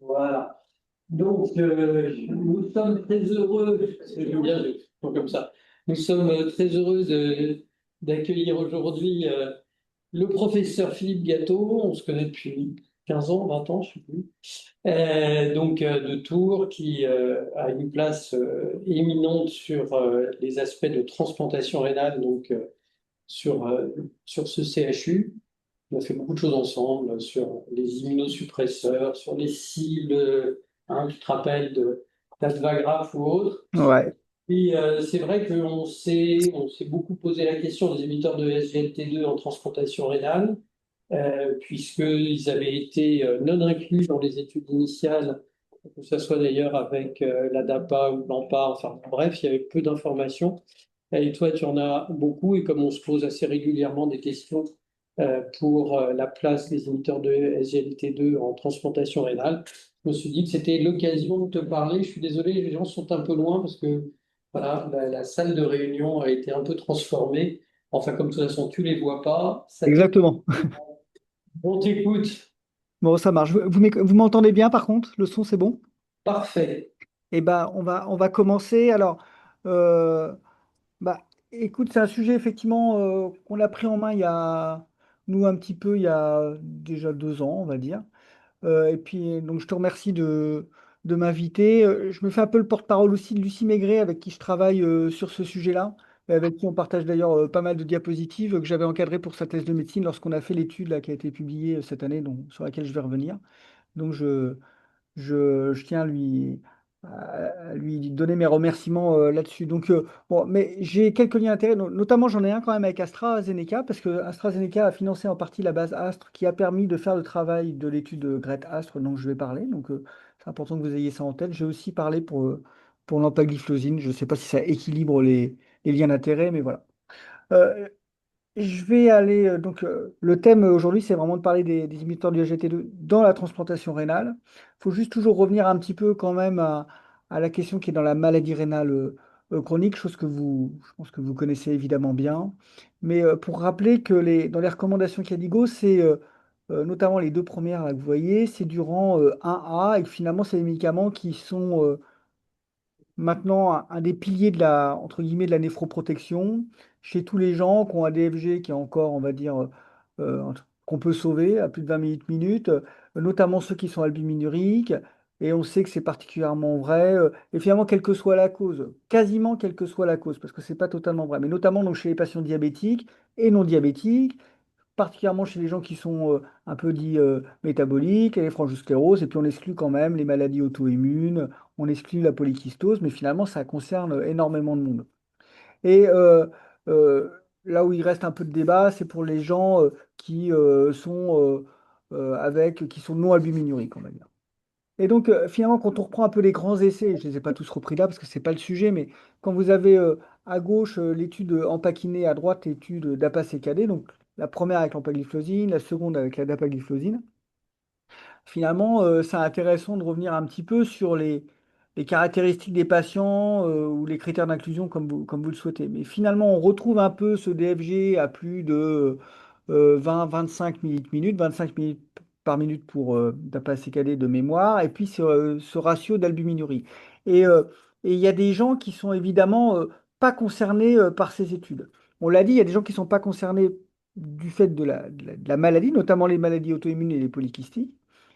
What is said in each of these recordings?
Voilà. Donc, nous sommes très heureux, j'aime bien les expressions comme ça, nous sommes très heureux d'accueillir aujourd'hui le professeur Philippe Gâteau. On se connaît depuis 15 ans, 20 ans, je ne sais plus. De Tours, qui a une place éminente sur les aspects de transplantation rénale, sur, euh, sur ce CHU. On a fait beaucoup de choses ensemble sur les immunosuppresseurs, sur les cibles, hein, tu te rappelles de d'Asvagraph ou autre. Ouais, Puis c'est vrai on s'est beaucoup posé la question des émetteurs de SGLT2 en transplantation rénale, puisqu'ils avaient été non inclus dans les études initiales, que ce soit d'ailleurs avec la DAPA ou l'AMPA, enfin bref, il y avait peu d'informations. Et toi, tu en as beaucoup, et comme on se pose assez régulièrement des questions pour la place des émetteurs de SGLT2 en transplantation rénale, je me suis dit que c'était l'occasion de te parler. Je suis désolé, les gens sont un peu loin parce que voilà, la salle de réunion a été un peu transformée. Enfin, comme de toute façon, tu les vois pas, ça capte. exactement. On t'écoute. Bon, ça marche. Vous m'entendez bien par contre? Le son, c'est bon? Parfait. Eh ben, on va commencer. Alors, euh, bah, écoute, c'est un sujet effectivement qu'on a pris en main nous, un petit peu, il y a déjà 2 ans, on va dire. Et puis, donc, je te remercie de m'inviter. Je me fais un peu le porte-parole aussi de Lucie Maigret, avec qui je travaille sur ce sujet-là, et avec qui on partage d'ailleurs pas mal de diapositives que j'avais encadrées pour sa thèse de médecine lorsqu'on a fait l'étude là, qui a été publiée cette année, donc, sur laquelle je vais revenir. Donc, je tiens à lui donner mes remerciements là-dessus. Donc, bon, mais j'ai quelques liens d'intérêt, notamment j'en ai un quand même avec AstraZeneca, parce que AstraZeneca a financé en partie la base Astre, qui a permis de faire le travail de l'étude de Grete Astre, dont je vais parler. Donc, c'est important que vous ayez ça en tête. J'ai aussi parlé pour l'empagliflozine. Je ne sais pas si ça équilibre les liens d'intérêt, mais voilà. Euh, je vais aller, le thème aujourd'hui, c'est vraiment de parler des imitants du SGLT2 dans la transplantation rénale. Il faut juste toujours revenir un petit peu quand même à la question qui est dans la maladie rénale chronique, chose que je pense que vous connaissez évidemment bien. Mais pour rappeler que dans les recommandations KDIGO, c'est notamment les deux premières là, que vous voyez, c'est du rang 1A, et que finalement, c'est des médicaments qui sont maintenant un des piliers entre guillemets, de la néphroprotection chez tous les gens qui ont un DFG qui est encore, on va dire, qu'on peut sauver à plus de 20 minutes, notamment ceux qui sont albuminuriques. Et on sait que c'est particulièrement vrai. Et finalement, quelle que soit la cause, quasiment quelle que soit la cause, parce que c'est pas totalement vrai, mais notamment donc, chez les patients diabétiques et non diabétiques, particulièrement chez les gens qui sont un peu dits métaboliques, et les frangioscléroses, et puis on exclut quand même les maladies auto-immunes, on exclut la polykystose, mais finalement ça concerne énormément de monde. Et euh, là où il reste un peu de débat, c'est pour les gens qui sont non albuminuriques, on va dire. Et donc, finalement, quand on reprend un peu les grands essais, je ne les ai pas tous repris là parce que ce n'est pas le sujet, mais quand vous avez à gauche l'étude empaquinée, à droite l'étude d'APA-CKD, donc la première avec l'empagliflozine, la seconde avec la dapagliflozine, finalement, c'est intéressant de revenir un petit peu sur les caractéristiques des patients ou les critères d'inclusion comme vous le souhaitez. Mais finalement, on retrouve un peu ce DFG à plus de 20-25 minutes, 25 minutes par minute pour d'APA-CKD de mémoire, et puis ce ratio d'albuminurie. Et et il y a des gens qui sont évidemment pas concernés par ces études. On l'a dit, il y a des gens qui ne sont pas concernés du fait de la maladie, notamment les maladies auto-immunes et les polykystiques.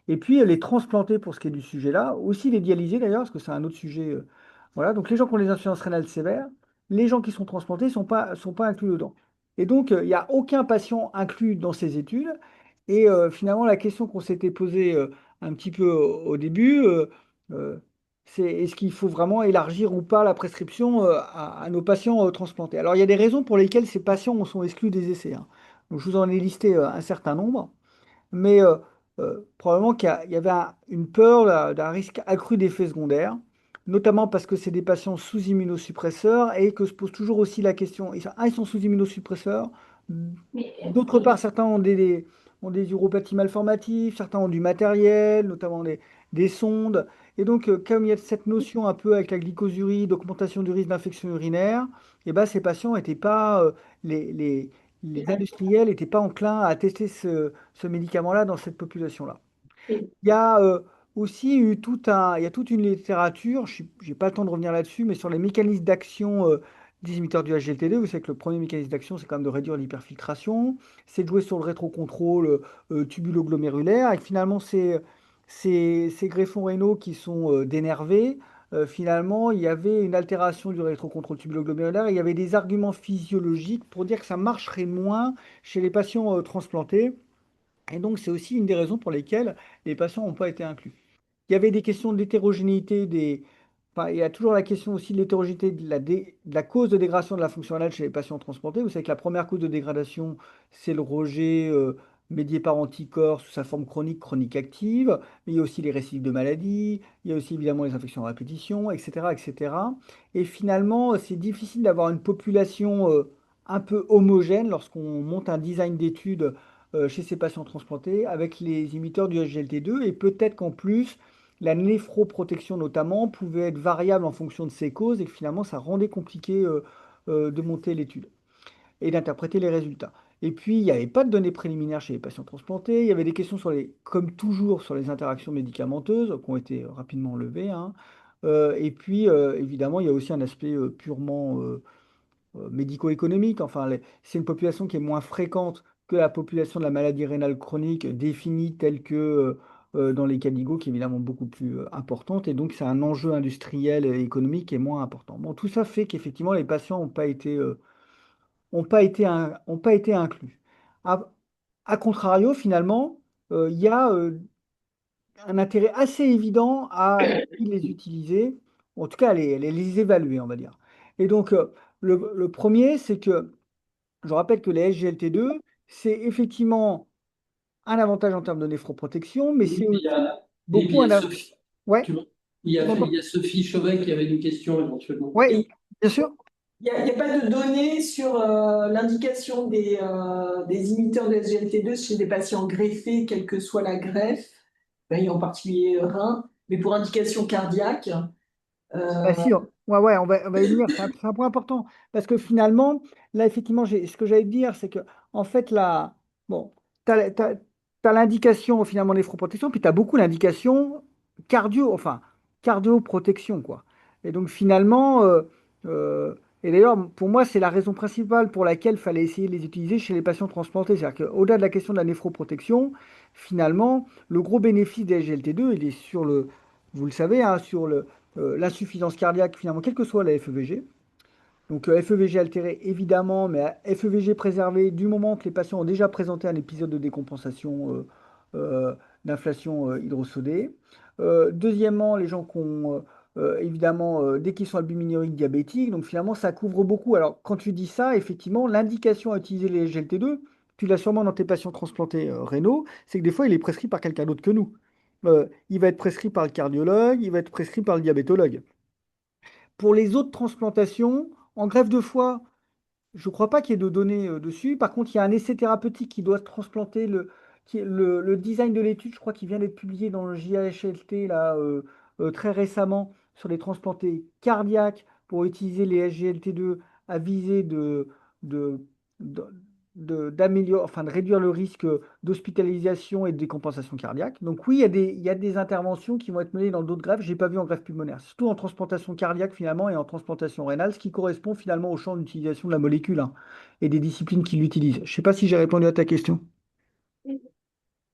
Et puis les transplanter pour ce qui est du sujet là, aussi les dialyser d'ailleurs, parce que c'est un autre sujet. Voilà, donc les gens qui ont les insuffisances rénales sévères, les gens qui sont transplantés ne sont pas inclus dedans. Et donc, il n'y a aucun patient inclus dans ces études. Et finalement, la question qu'on s'était posée un petit peu au début, euh, c'est est-ce qu'il faut vraiment élargir ou pas la prescription à nos patients transplantés? Alors, il y a des raisons pour lesquelles ces patients sont exclus des essais, hein. Donc, je vous en ai listé un certain nombre, mais probablement qu'il y avait une peur là, d'un risque accru d'effets secondaires, notamment parce que c'est des patients sous immunosuppresseurs et que se pose toujours aussi la question, ils sont sous immunosuppresseurs, d'autre part, certains ont des uropathies malformatives, certains ont du matériel, notamment des sondes. Et donc, comme il y a cette notion un peu avec la glycosurie, d'augmentation du risque d'infection urinaire, et ben, ces patients n'étaient pas, les industriels n'étaient pas enclins à tester ce médicament-là dans cette population-là. Il y a aussi eu il y a toute une littérature, je n'ai pas le temps de revenir là-dessus, mais sur les mécanismes d'action des émetteurs du HGLT2. Vous savez que le premier mécanisme d'action, c'est quand même de réduire l'hyperfiltration, c'est de jouer sur le rétrocontrôle tubulo-glomérulaire, et que finalement, ces greffons rénaux qui sont dénervés, finalement, il y avait une altération du rétrocontrôle tubulo-glomérulaire, et il y avait des arguments physiologiques pour dire que ça marcherait moins chez les patients transplantés. Et donc, c'est aussi une des raisons pour lesquelles les patients n'ont pas été inclus. Il y avait des questions d'hétérogénéité enfin, il y a toujours la question aussi de l'hétérogénéité de la cause de dégradation de la fonction rénale chez les patients transplantés. Vous savez que la première cause de dégradation, c'est le rejet médié par anticorps sous sa forme chronique, chronique active. Mais il y a aussi les récidives de maladie, il y a aussi évidemment les infections à répétition, etc., etc. Et cetera. Et finalement, c'est difficile d'avoir une population un peu homogène lorsqu'on monte un design d'études chez ces patients transplantés avec les imiteurs du SGLT2 et peut-être qu'en plus, la néphroprotection notamment pouvait être variable en fonction de ces causes et que finalement ça rendait compliqué de monter l'étude et d'interpréter les résultats. Et puis, il n'y avait pas de données préliminaires chez les patients transplantés. Il y avait des questions comme toujours, sur les interactions médicamenteuses qui ont été rapidement levées, hein. Et puis, évidemment, il y a aussi un aspect purement médico-économique. Enfin, c'est une population qui est moins fréquente que la population de la maladie rénale chronique définie telle que dans les Caligo, qui est évidemment beaucoup plus importante. Et donc, c'est un enjeu industriel et économique qui est moins important. Bon, tout ça fait qu'effectivement, les patients ont pas été inclus. A contrario, finalement, il y a un intérêt assez évident à les utiliser, en tout cas à les évaluer, on va dire. Et donc, le premier, c'est que je rappelle que les SGLT2, c'est effectivement un avantage en termes de néphroprotection, mais c'est Oui, aussi et puis beaucoup il y un... a Sophie, Ouais, tu vois, je il m'entends. y a Sophie Chauvet qui avait une question éventuellement. Ouais, Et bien sûr. il y a pas de données sur l'indication des inhibiteurs de SGLT2 chez des patients greffés, quelle que soit la greffe, ben, en particulier rein, mais pour indication cardiaque. Bah euh, si, ouais, on va y venir, c'est un point important. Parce que finalement, là, effectivement, ce que j'allais te dire, c'est que, en fait, là, bon, tu as, l'indication finalement néphroprotection, puis tu as beaucoup l'indication enfin, cardioprotection, quoi. Et donc, finalement, euh, et d'ailleurs, pour moi, c'est la raison principale pour laquelle il fallait essayer de les utiliser chez les patients transplantés. C'est-à-dire qu'au-delà de la question de la néphroprotection, finalement, le gros bénéfice des SGLT2, il est sur vous le savez, hein, sur l'insuffisance cardiaque, finalement, quelle que soit la FEVG. Donc FEVG altéré, évidemment, mais FEVG préservé du moment que les patients ont déjà présenté un épisode de décompensation d'inflation hydrosodée. Deuxièmement, les gens qui ont, évidemment, dès qu'ils sont albuminuriques diabétiques, donc finalement, ça couvre beaucoup. Alors, quand tu dis ça, effectivement, l'indication à utiliser les GLT2, tu l'as sûrement dans tes patients transplantés rénaux, c'est que des fois, il est prescrit par quelqu'un d'autre que nous. Il va être prescrit par le cardiologue, il va être prescrit par le diabétologue. Pour les autres transplantations, en greffe de foie, je ne crois pas qu'il y ait de données dessus. Par contre, il y a un essai thérapeutique qui doit transplanter le design de l'étude, je crois qu'il vient d'être publié dans le JHLT là, très récemment sur les transplantés cardiaques pour utiliser les SGLT2 à viser de, de- enfin, de réduire le risque d'hospitalisation et de décompensation cardiaque. Donc oui, il y a des interventions qui vont être menées dans d'autres greffes. Je n'ai pas vu en greffe pulmonaire, surtout en transplantation cardiaque finalement et en transplantation rénale, ce qui correspond finalement au champ d'utilisation de la molécule, hein, et des disciplines qui l'utilisent. Je ne sais pas si j'ai répondu à ta question.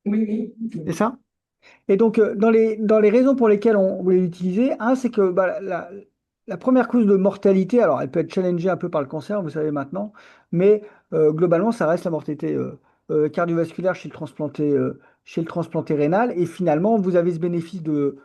oui, C'est oui. ça? Et donc, dans les raisons pour lesquelles on voulait l'utiliser, un, c'est que bah, la première cause de mortalité, alors elle peut être challengée un peu par le cancer, vous savez maintenant, mais globalement, ça reste la mortalité cardiovasculaire chez le transplanté rénal. Et finalement, vous avez ce bénéfice de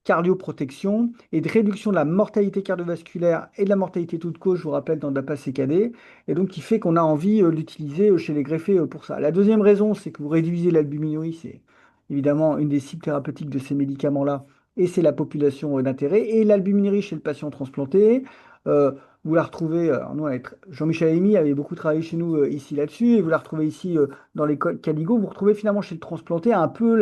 cardioprotection et de réduction de la mortalité cardiovasculaire et de la mortalité toute cause, je vous rappelle, dans DAPA-CKD, et donc qui fait qu'on a envie de l'utiliser chez les greffés pour ça. La deuxième raison, c'est que vous réduisez l'albuminurie, c'est évidemment une des cibles thérapeutiques de ces médicaments-là, et c'est la population d'intérêt. Et l'albuminurie chez le patient transplanté, euh, vous la retrouvez, alors nous, Jean-Michel Amy avait beaucoup travaillé chez nous ici là-dessus, et vous la retrouvez ici dans les Caligo, vous retrouvez finalement chez le transplanté un peu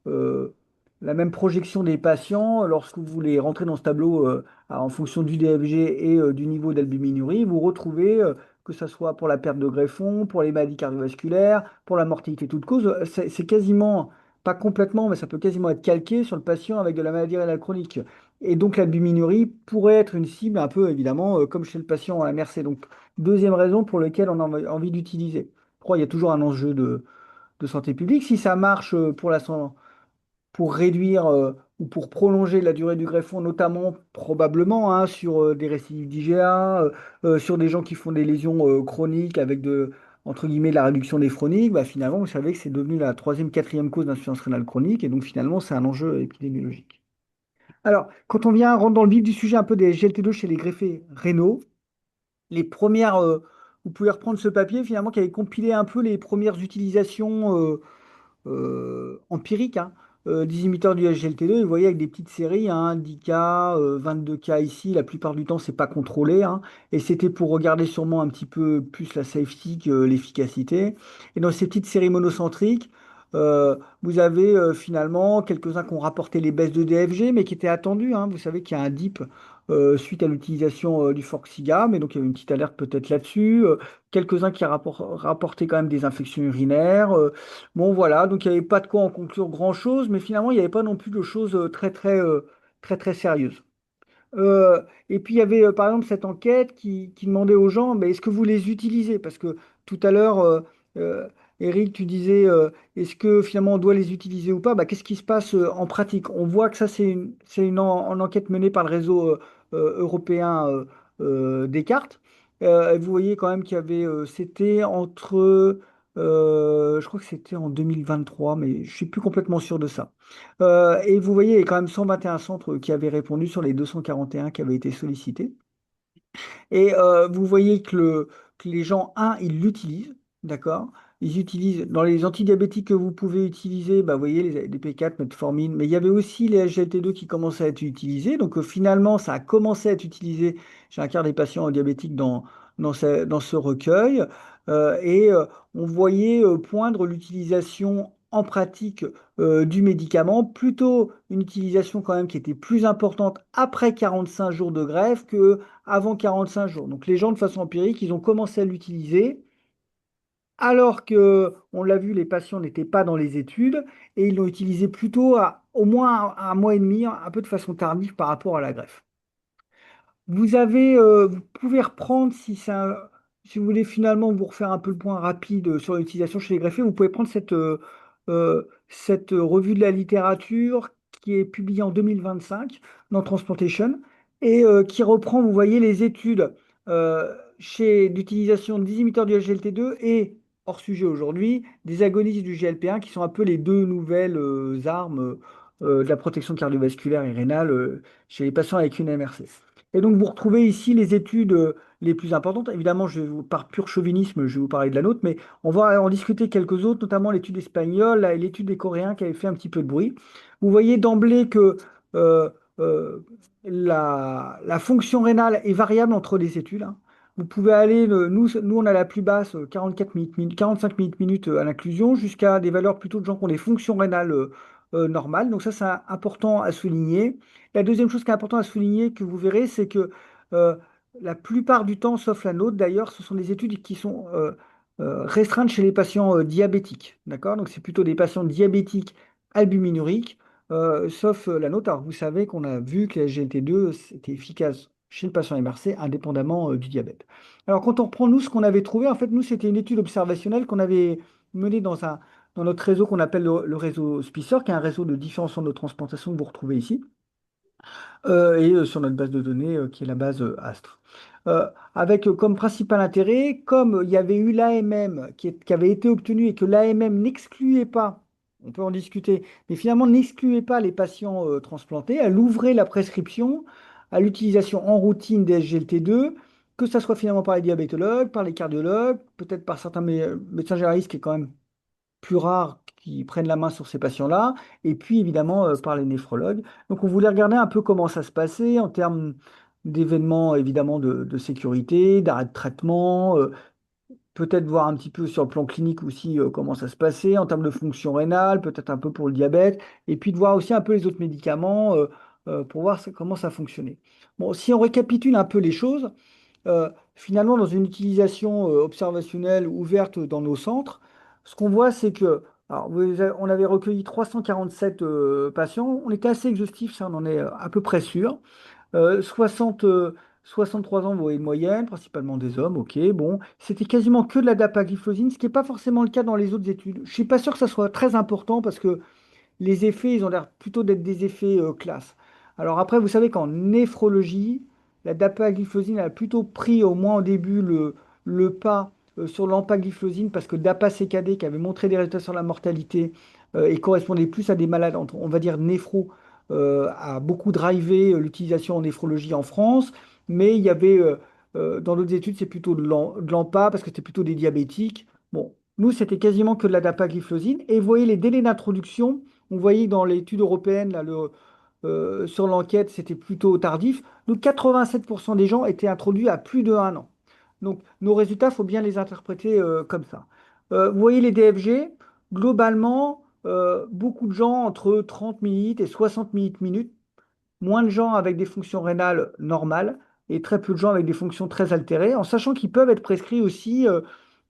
euh, la même projection des patients lorsque vous voulez rentrer dans ce tableau en fonction du DFG et du niveau d'albuminurie. Vous retrouvez, que ce soit pour la perte de greffon, pour les maladies cardiovasculaires, pour la mortalité toute cause, c'est quasiment pas complètement, mais ça peut quasiment être calqué sur le patient avec de la maladie rénale chronique. Et donc l'albuminurie pourrait être une cible un peu, évidemment, comme chez le patient à MRC. Donc, deuxième raison pour laquelle on a envie d'utiliser. Je crois qu'il y a toujours un enjeu de santé publique. Si ça marche pour réduire ou pour prolonger la durée du greffon, notamment probablement hein, sur des récidives d'IgA, sur des gens qui font des lésions chroniques avec entre guillemets, de la réduction néphronique, bah, finalement, vous savez que c'est devenu la troisième, quatrième cause d'insuffisance rénale chronique, et donc finalement, c'est un enjeu épidémiologique. Alors, quand on vient rentrer dans le vif du sujet un peu des SGLT2 chez les greffés rénaux, les premières, vous pouvez reprendre ce papier finalement qui avait compilé un peu les premières utilisations empirique, hein, des imiteurs du SGLT2, et vous voyez avec des petites séries, hein, 10 cas, 22 cas ici, la plupart du temps c'est pas contrôlé, hein, et c'était pour regarder sûrement un petit peu plus la safety que l'efficacité. Et dans ces petites séries monocentriques, vous avez finalement quelques-uns qui ont rapporté les baisses de DFG, mais qui étaient attendus, hein. Vous savez qu'il y a un dip suite à l'utilisation du Forxiga, mais donc il y a une petite alerte peut-être là-dessus. Quelques-uns qui rapporté quand même des infections urinaires. Bon, voilà, donc il n'y avait pas de quoi en conclure grand-chose, mais finalement, il n'y avait pas non plus de choses très sérieuses. Et puis, il y avait par exemple cette enquête qui demandait aux gens, mais est-ce que vous les utilisez? Parce que tout à l'heure, euh, Eric, tu disais, est-ce que finalement on doit les utiliser ou pas? Bah, qu'est-ce qui se passe en pratique? On voit que ça, c'est une enquête menée par le réseau européen Descartes. Et vous voyez quand même qu'il y avait, c'était entre, je crois que c'était en 2023, mais je suis plus complètement sûr de ça. Et vous voyez, il y a quand même 121 centres qui avaient répondu sur les 241 qui avaient été sollicités. Et vous voyez que les gens, ils l'utilisent, d'accord? Ils utilisent, dans les antidiabétiques que vous pouvez utiliser, bah, vous voyez, les P4, metformine, mais il y avait aussi les SGLT2 qui commençaient à être utilisés. Donc finalement, ça a commencé à être utilisé chez un quart des patients diabétiques dans ce recueil. Et on voyait poindre l'utilisation en pratique du médicament, plutôt une utilisation quand même qui était plus importante après 45 jours de greffe que avant 45 jours. Donc les gens, de façon empirique, ils ont commencé à l'utiliser alors que, on l'a vu, les patients n'étaient pas dans les études et ils l'ont utilisé plutôt au moins un mois et demi, un peu de façon tardive par rapport à la greffe. Vous pouvez reprendre si vous voulez finalement vous refaire un peu le point rapide sur l'utilisation chez les greffés, vous pouvez prendre cette revue de la littérature qui est publiée en 2025 dans Transplantation et qui reprend, vous voyez, les études chez l'utilisation des inhibiteurs du SGLT2 et, hors sujet aujourd'hui, des agonistes du GLP1 qui sont un peu les deux nouvelles armes de la protection cardiovasculaire et rénale chez les patients avec une MRC. Et donc, vous retrouvez ici les études les plus importantes. Évidemment, par pur chauvinisme, je vais vous parler de la nôtre, mais on va en discuter quelques autres, notamment l'étude espagnole et l'étude des Coréens qui avait fait un petit peu de bruit. Vous voyez d'emblée que euh, euh, la fonction rénale est variable entre les études, hein. Vous pouvez aller, nous, on a la plus basse, 44 minutes, 45 minutes à l'inclusion, jusqu'à des valeurs plutôt de gens qui ont des fonctions rénales normales. Donc ça, c'est important à souligner. La deuxième chose qui est importante à souligner, que vous verrez, c'est que euh, la plupart du temps, sauf la nôtre d'ailleurs, ce sont des études qui sont restreintes chez les patients diabétiques. D'accord? Donc c'est plutôt des patients diabétiques albuminuriques, sauf la nôtre. Alors vous savez qu'on a vu que la SGLT2 était efficace chez le patient MRC indépendamment du diabète. Alors quand on reprend nous ce qu'on avait trouvé, en fait nous c'était une étude observationnelle qu'on avait menée dans notre réseau qu'on appelle le réseau SPICER, qui est un réseau de différents centres de transplantation que vous retrouvez ici et sur notre base de données qui est la base Astre. Avec comme principal intérêt, comme il y avait eu l'AMM qui avait été obtenu et que l'AMM n'excluait pas, on peut en discuter, mais finalement n'excluait pas les patients transplantés, elle ouvrait la prescription à l'utilisation en routine des SGLT2, que ça soit finalement par les diabétologues, par les cardiologues, peut-être par certains médecins généralistes qui est quand même plus rares qui prennent la main sur ces patients-là, et puis évidemment par les néphrologues. Donc on voulait regarder un peu comment ça se passait en termes d'événements évidemment de sécurité, d'arrêt de traitement, peut-être voir un petit peu sur le plan clinique aussi comment ça se passait en termes de fonction rénale, peut-être un peu pour le diabète, et puis de voir aussi un peu les autres médicaments pour voir comment ça fonctionnait. Bon, si on récapitule un peu les choses, finalement, dans une utilisation observationnelle ouverte dans nos centres, ce qu'on voit, c'est que, Alors, on avait recueilli 347 patients. On était assez exhaustif, ça, on en est à peu près sûr. 60, 63 ans, vous voyez, de moyenne, principalement des hommes, ok. Bon, c'était quasiment que de la dapagliflozine, ce qui n'est pas forcément le cas dans les autres études. Je ne suis pas sûr que ça soit très important parce que les effets, ils ont l'air plutôt d'être des effets classe. Alors après, vous savez qu'en néphrologie, la dapagliflozine a plutôt pris au moins au début le pas sur l'empagliflozine parce que DAPA-CKD qui avait montré des résultats sur la mortalité et correspondait plus à des malades, on va dire néphro, a beaucoup drivé l'utilisation en néphrologie en France. Mais il y avait dans d'autres études, c'est plutôt de l'empa parce que c'était plutôt des diabétiques. Bon, nous, c'était quasiment que de la dapagliflozine. Et vous voyez les délais d'introduction. On voyait dans l'étude européenne, là, sur l'enquête, c'était plutôt tardif. Donc 87% des gens étaient introduits à plus de 1 an. Donc nos résultats, il faut bien les interpréter comme ça. Vous voyez les DFG, globalement, beaucoup de gens entre 30 millilitres et 60 minutes, moins de gens avec des fonctions rénales normales et très peu de gens avec des fonctions très altérées, en sachant qu'ils peuvent être prescrits aussi,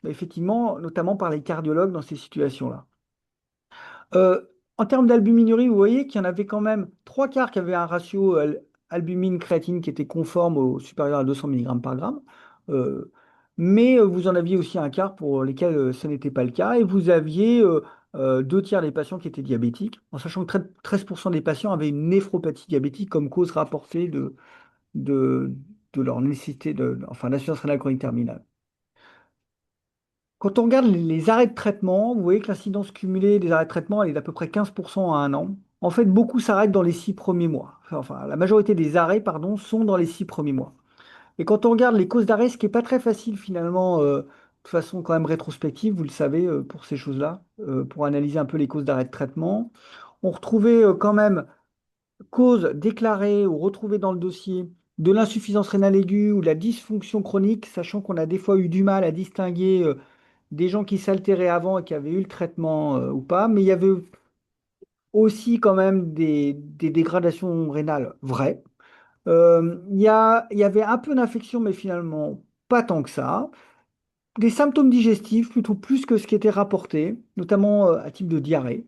effectivement, notamment par les cardiologues dans ces situations-là. Euh, En termes d'albuminurie, vous voyez qu'il y en avait quand même trois quarts qui avaient un ratio albumine-créatine qui était conforme au supérieur à 200 mg par gramme. Euh, mais vous en aviez aussi un quart pour lesquels ce n'était pas le cas. Et vous aviez deux tiers des patients qui étaient diabétiques, en sachant que 13% des patients avaient une néphropathie diabétique comme cause rapportée de, de leur nécessité enfin, d'insuffisance rénale chronique terminale. Quand on regarde les arrêts de traitement, vous voyez que l'incidence cumulée des arrêts de traitement, elle est d'à peu près 15% à 1 an. En fait, beaucoup s'arrêtent dans les 6 premiers mois. Enfin, la majorité des arrêts, pardon, sont dans les 6 premiers mois. Et quand on regarde les causes d'arrêt, ce qui n'est pas très facile finalement, de façon quand même rétrospective, vous le savez, pour ces choses-là, pour analyser un peu les causes d'arrêt de traitement, on retrouvait quand même cause déclarée ou retrouvée dans le dossier de l'insuffisance rénale aiguë ou de la dysfonction chronique, sachant qu'on a des fois eu du mal à distinguer des gens qui s'altéraient avant et qui avaient eu le traitement ou pas, mais il y avait aussi quand même des dégradations rénales vraies. Il y avait un peu d'infection, mais finalement pas tant que ça. Des symptômes digestifs, plutôt plus que ce qui était rapporté, notamment à type de diarrhée.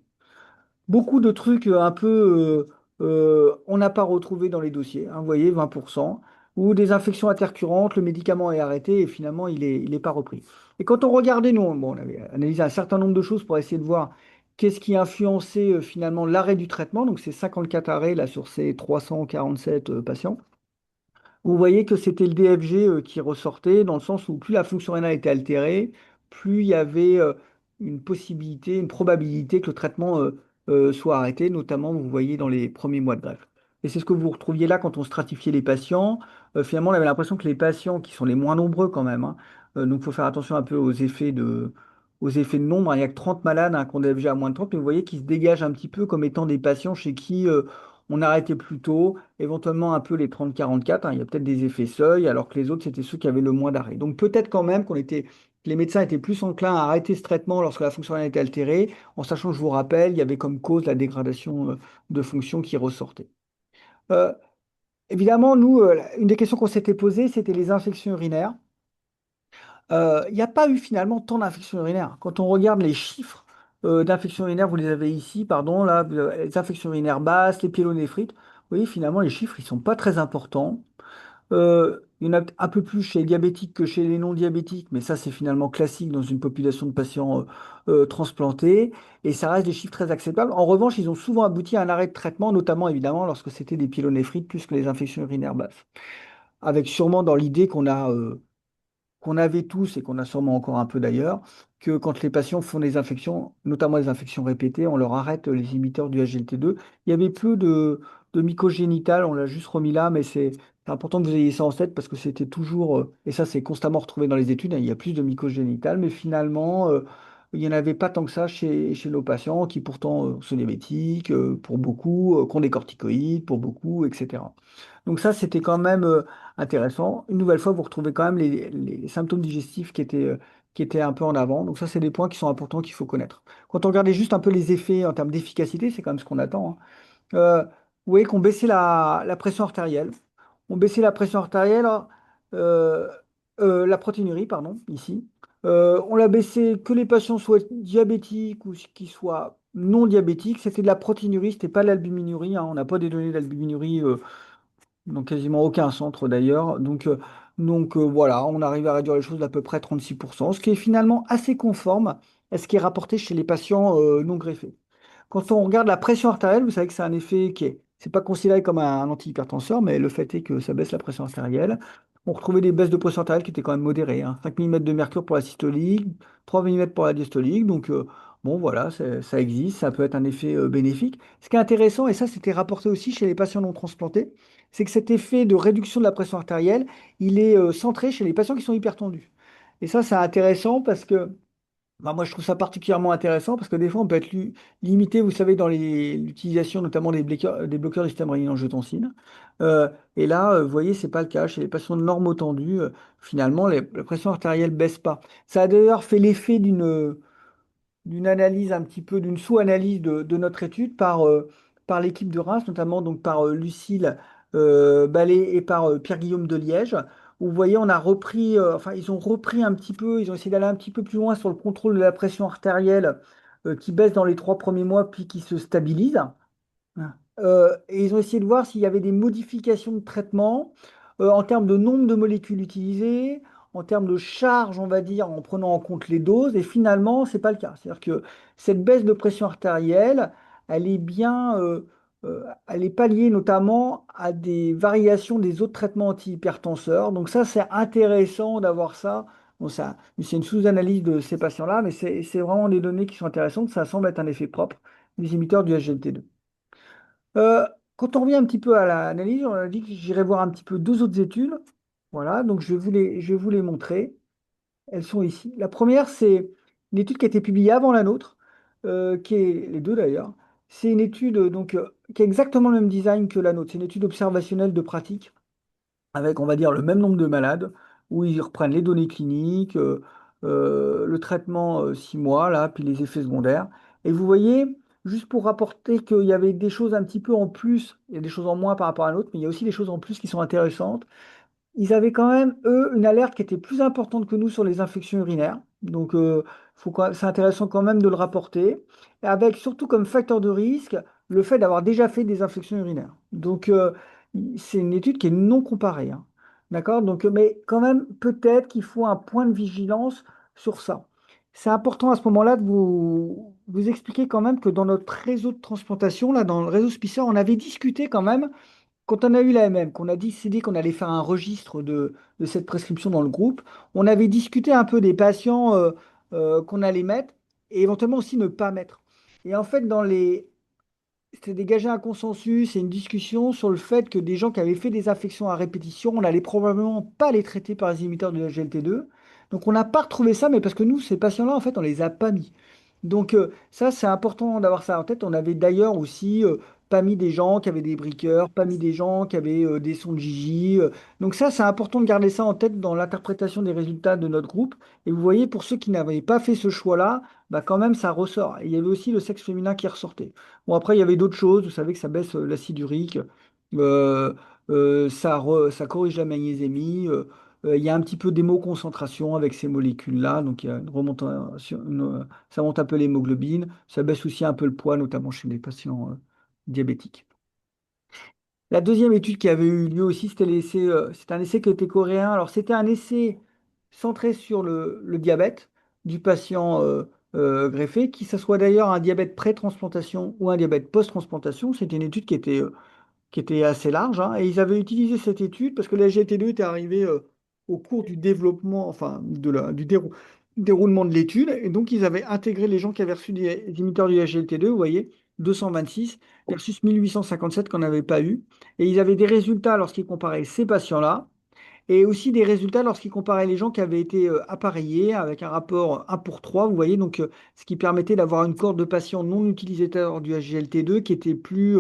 Beaucoup de trucs un peu, on n'a pas retrouvé dans les dossiers, hein, vous voyez, 20%, ou des infections intercurrentes, le médicament est arrêté et finalement il est pas repris. Et quand on regardait, nous, bon, on avait analysé un certain nombre de choses pour essayer de voir qu'est-ce qui influençait finalement l'arrêt du traitement, donc c'est 54 arrêts là sur ces 347 patients. Vous voyez que c'était le DFG qui ressortait, dans le sens où plus la fonction rénale était altérée, plus il y avait une possibilité, une probabilité que le traitement soit arrêté, notamment, vous voyez, dans les premiers mois de greffe. Et c'est ce que vous retrouviez là quand on stratifiait les patients. Finalement, on avait l'impression que les patients, qui sont les moins nombreux quand même, hein, donc il faut faire attention un peu aux effets de nombre, hein. Il n'y a que 30 malades qui ont DFG à moins de 30, mais vous voyez qu'ils se dégagent un petit peu comme étant des patients chez qui on arrêtait plus tôt, éventuellement un peu les 30-44, hein, il y a peut-être des effets seuil, alors que les autres, c'était ceux qui avaient le moins d'arrêt. Donc peut-être quand même que les médecins étaient plus enclins à arrêter ce traitement lorsque la fonction rénale était altérée, en sachant, je vous rappelle, il y avait comme cause la dégradation de fonction qui ressortait. Euh, Évidemment, nous, une des questions qu'on s'était posées, c'était les infections urinaires. Il n'y a pas eu finalement tant d'infections urinaires. Quand on regarde les chiffres d'infections urinaires, vous les avez ici, pardon, là, les infections urinaires basses, les pyélonéphrite, vous voyez, finalement, les chiffres, ils sont pas très importants. Il y en a un peu plus chez les diabétiques que chez les non-diabétiques, mais ça, c'est finalement classique dans une population de patients transplantés, et ça reste des chiffres très acceptables. En revanche, ils ont souvent abouti à un arrêt de traitement, notamment évidemment lorsque c'était des pyélonéphrite plus que les infections urinaires basses, avec sûrement dans l'idée qu'on avait tous et qu'on a sûrement encore un peu d'ailleurs, que quand les patients font des infections, notamment des infections répétées, on leur arrête les inhibiteurs du SGLT2. Il y avait peu de mycoses génitales, on l'a juste remis là, mais c'est important que vous ayez ça en tête parce que c'était toujours, et ça c'est constamment retrouvé dans les études, hein, il y a plus de mycoses génitales, mais finalement, il n'y en avait pas tant que ça chez nos patients qui pourtant sont diabétiques, pour beaucoup, qui ont des corticoïdes, pour beaucoup, etc. Donc ça, c'était quand même intéressant. Une nouvelle fois, vous retrouvez quand même les symptômes digestifs qui étaient un peu en avant. Donc ça, c'est des points qui sont importants qu'il faut connaître. Quand on regardait juste un peu les effets en termes d'efficacité, c'est quand même ce qu'on attend, hein. Vous voyez qu'on baissait la pression artérielle. On baissait la pression artérielle, euh, la protéinurie, pardon, ici. On l'a baissé que les patients soient diabétiques ou qui soient non diabétiques. C'était de la protéinurie, c'était pas de l'albuminurie, hein. On n'a pas des données d'albuminurie dans quasiment aucun centre d'ailleurs. Voilà, on arrive à réduire les choses d'à peu près 36%, ce qui est finalement assez conforme à ce qui est rapporté chez les patients non greffés. Quand on regarde la pression artérielle, vous savez que c'est un effet c'est pas considéré comme un antihypertenseur, mais le fait est que ça baisse la pression artérielle. On retrouvait des baisses de pression artérielle qui étaient quand même modérées, hein. 5 mm de mercure pour la systolique, 3 mm pour la diastolique. Bon, voilà, ça existe, ça peut être un effet bénéfique. Ce qui est intéressant, et ça c'était rapporté aussi chez les patients non transplantés, c'est que cet effet de réduction de la pression artérielle, il est centré chez les patients qui sont hypertendus. Et ça, c'est intéressant parce que bah, moi, je trouve ça particulièrement intéressant parce que des fois, on peut être limité, vous savez, dans l'utilisation notamment des bloqueurs du système rénine-angiotensin. Et là, vous voyez, c'est pas le cas. Chez les patients normotendus, finalement, la pression artérielle baisse pas. Ça a d'ailleurs fait l'effet d'une analyse un petit peu, d'une sous-analyse de notre étude par l'équipe de Reims, notamment donc par Lucille Ballet et par Pierre-Guillaume de Liège, où vous voyez, on a repris, enfin, ils ont repris un petit peu, ils ont essayé d'aller un petit peu plus loin sur le contrôle de la pression artérielle qui baisse dans les 3 premiers mois, puis qui se stabilise. Et ils ont essayé de voir s'il y avait des modifications de traitement en termes de nombre de molécules utilisées, en termes de charge, on va dire, en prenant en compte les doses. Et finalement, ce n'est pas le cas. C'est-à-dire que cette baisse de pression artérielle, elle est bien, elle est pas liée notamment à des variations des autres traitements antihypertenseurs. Donc ça, c'est intéressant d'avoir ça. Bon, ça, c'est une sous-analyse de ces patients-là, mais c'est vraiment des données qui sont intéressantes. Ça semble être un effet propre des imiteurs du SGLT2. Euh, Quand on revient un petit peu à l'analyse, on a dit que j'irais voir un petit peu deux autres études. Voilà, donc je vais vous les montrer. Elles sont ici. La première, c'est une étude qui a été publiée avant la nôtre, qui est les deux d'ailleurs. C'est une étude qui a exactement le même design que la nôtre. C'est une étude observationnelle de pratique avec, on va dire, le même nombre de malades, où ils reprennent les données cliniques, le traitement 6 mois, là, puis les effets secondaires. Et vous voyez, juste pour rapporter qu'il y avait des choses un petit peu en plus, il y a des choses en moins par rapport à l'autre, mais il y a aussi des choses en plus qui sont intéressantes. Ils avaient quand même, eux, une alerte qui était plus importante que nous sur les infections urinaires. C'est intéressant quand même de le rapporter. Et avec surtout comme facteur de risque le fait d'avoir déjà fait des infections urinaires. C'est une étude qui est non comparée, hein. D'accord? Mais quand même, peut-être qu'il faut un point de vigilance sur ça. C'est important à ce moment-là de vous expliquer quand même que dans notre réseau de transplantation, là, dans le réseau Spicer, on avait discuté quand même quand on a eu la MM, qu'on a décidé qu'on allait faire un registre de cette prescription dans le groupe, on avait discuté un peu des patients qu'on allait mettre et éventuellement aussi ne pas mettre. Et en fait, c'était dégagé un consensus et une discussion sur le fait que des gens qui avaient fait des infections à répétition, on n'allait probablement pas les traiter par les inhibiteurs de la GLT2. Donc on n'a pas retrouvé ça, mais parce que nous, ces patients-là, en fait, on les a pas mis. Ça, c'est important d'avoir ça en tête. On avait d'ailleurs aussi pas mis des gens qui avaient des briqueurs, pas mis des gens qui avaient des sons de Gigi. Donc ça, c'est important de garder ça en tête dans l'interprétation des résultats de notre groupe. Et vous voyez, pour ceux qui n'avaient pas fait ce choix-là, bah quand même, ça ressort. Et il y avait aussi le sexe féminin qui ressortait. Bon, après, il y avait d'autres choses. Vous savez que ça baisse l'acide urique, euh, ça corrige la magnésémie. Il y a un petit peu d'hémoconcentration avec ces molécules-là. Donc, il y a une remontation, ça monte un peu l'hémoglobine. Ça baisse aussi un peu le poids, notamment chez les patients diabétiques. La deuxième étude qui avait eu lieu aussi, c'était un essai qui était coréen. Alors, c'était un essai centré sur le diabète du patient greffé, qu'il ce soit d'ailleurs un diabète pré-transplantation ou un diabète post-transplantation. C'était une étude qui était assez large, hein, et ils avaient utilisé cette étude parce que la GT2 était arrivée au cours du développement, enfin, déroulement de l'étude. Et donc, ils avaient intégré les gens qui avaient reçu des imiteurs du SGLT2, vous voyez, 226 versus 1857 qu'on n'avait pas eu. Et ils avaient des résultats lorsqu'ils comparaient ces patients-là et aussi des résultats lorsqu'ils comparaient les gens qui avaient été appareillés avec un rapport 1 pour 3, vous voyez, ce qui permettait d'avoir une cohorte de patients non utilisateurs du SGLT2 qui était plus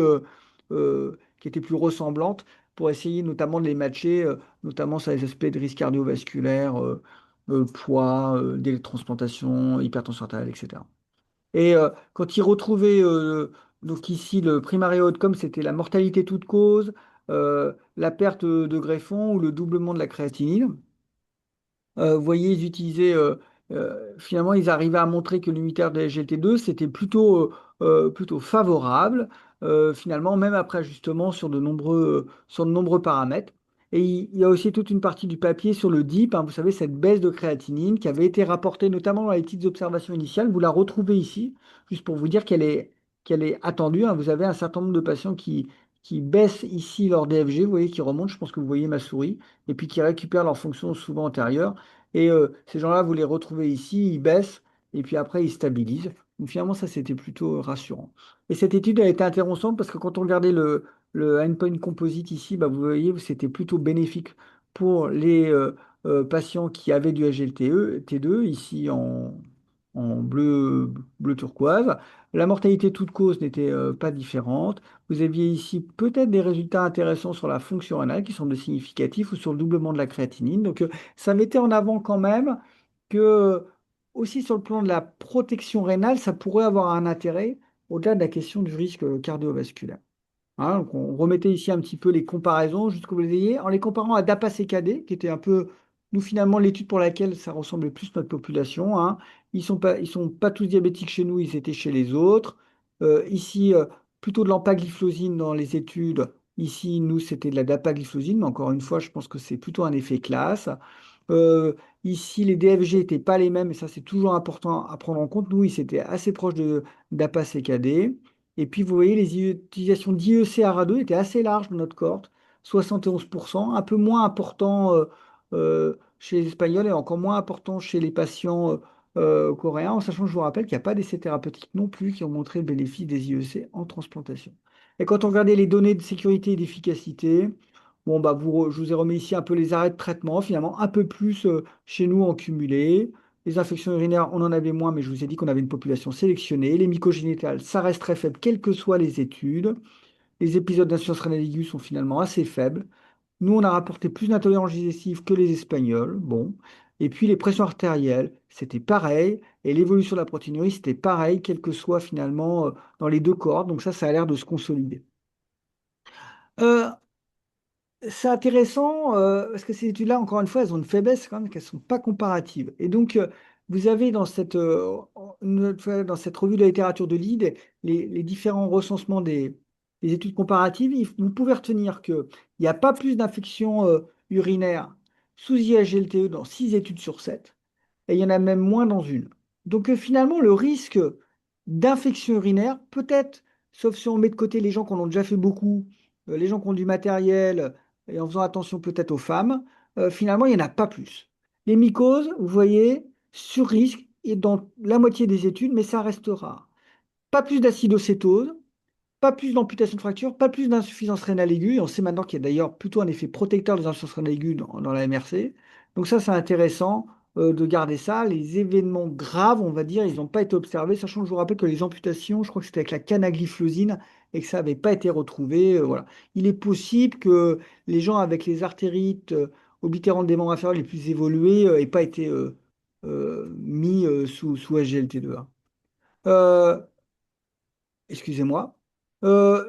ressemblante pour essayer notamment de les matcher, notamment sur les aspects de risque cardiovasculaire, poids, délai de transplantation, hypertension artérielle, etc. Et quand ils retrouvaient, donc ici, le primary outcome, c'était la mortalité toute cause, la perte de greffon ou le doublement de la créatinine. Vous voyez, ils utilisaient Finalement, ils arrivaient à montrer que l'unitaire de SGLT2, c'était plutôt favorable, finalement, même après ajustement sur de nombreux paramètres. Et il y a aussi toute une partie du papier sur le DIP, hein, vous savez, cette baisse de créatinine qui avait été rapportée notamment dans les petites observations initiales. Vous la retrouvez ici, juste pour vous dire qu'elle est attendue, hein. Vous avez un certain nombre de patients qui baissent ici leur DFG, vous voyez, qui remontent, je pense que vous voyez ma souris, et puis qui récupèrent leur fonction souvent antérieure. Et ces gens-là, vous les retrouvez ici, ils baissent et puis après ils stabilisent. Donc finalement, ça c'était plutôt rassurant. Et cette étude a été intéressante parce que quand on regardait le endpoint composite ici, bah, vous voyez, c'était plutôt bénéfique pour les patients qui avaient du SGLT2, ici en bleu turquoise. La mortalité toute cause n'était pas différente. Vous aviez ici peut-être des résultats intéressants sur la fonction rénale qui semblent significatifs ou sur le doublement de la créatinine. Donc, ça mettait en avant quand même que, aussi sur le plan de la protection rénale, ça pourrait avoir un intérêt au-delà de la question du risque cardiovasculaire. Hein, donc on remettait ici un petit peu les comparaisons, juste que vous les ayez, en les comparant à DAPA-CKD, qui était un peu, nous finalement, l'étude pour laquelle ça ressemblait plus notre population. Hein. Ils sont pas tous diabétiques chez nous, ils étaient chez les autres. Ici, plutôt de l'empagliflozine dans les études. Ici, nous, c'était de la dapagliflozine, mais encore une fois, je pense que c'est plutôt un effet classe. Euh, Ici, les DFG n'étaient pas les mêmes, et ça, c'est toujours important à prendre en compte. Nous, ils étaient assez proches de d'APA-CKD. Et puis, vous voyez, les utilisations d'IEC-ARA2 étaient assez larges dans notre cohorte, 71%, un peu moins important chez les Espagnols et encore moins important chez les patients coréens, en sachant que je vous rappelle qu'il n'y a pas d'essais thérapeutiques non plus qui ont montré le bénéfice des IEC en transplantation. Et quand on regardait les données de sécurité et d'efficacité, bon, bah, je vous ai remis ici un peu les arrêts de traitement, finalement, un peu plus chez nous en cumulé. Les infections urinaires, on en avait moins, mais je vous ai dit qu'on avait une population sélectionnée. Les mycogénitales, ça reste très faible, quelles que soient les études. Les épisodes d'insuffisance rénale aiguë sont finalement assez faibles. Nous, on a rapporté plus d'intolérance digestive que les Espagnols. Bon. Et puis les pressions artérielles, c'était pareil. Et l'évolution de la protéinurie, c'était pareil, quel que soit finalement dans les deux cohortes. Donc ça a l'air de se consolider. Euh, C'est intéressant parce que ces études-là, encore une fois, elles ont une faiblesse quand même, qu'elles ne sont pas comparatives. Et donc, vous avez dans cette revue de la littérature de lead les différents recensements des études comparatives. Vous pouvez retenir qu'il n'y a pas plus d'infections urinaires sous IHLTE dans 6 études sur 7 et il y en a même moins dans une. Donc, finalement, le risque d'infection urinaire, peut-être, sauf si on met de côté les gens qui en ont déjà fait beaucoup, les gens qui ont du matériel et en faisant attention peut-être aux femmes, finalement, il n'y en a pas plus. Les mycoses, vous voyez, sur risque et dans la moitié des études, mais ça restera. Pas plus d'acidocétose, pas plus d'amputation de fracture, pas plus d'insuffisance rénale aiguë. Et on sait maintenant qu'il y a d'ailleurs plutôt un effet protecteur des insuffisances rénales aiguës dans la MRC. Donc ça, c'est intéressant de garder ça. Les événements graves, on va dire, ils n'ont pas été observés, sachant que je vous rappelle que les amputations, je crois que c'était avec la canagliflozine et que ça n'avait pas été retrouvé. Voilà. Il est possible que les gens avec les artérites oblitérantes des membres inférieurs les plus évoluées n'aient pas été mis sous SGLT2. Excusez-moi.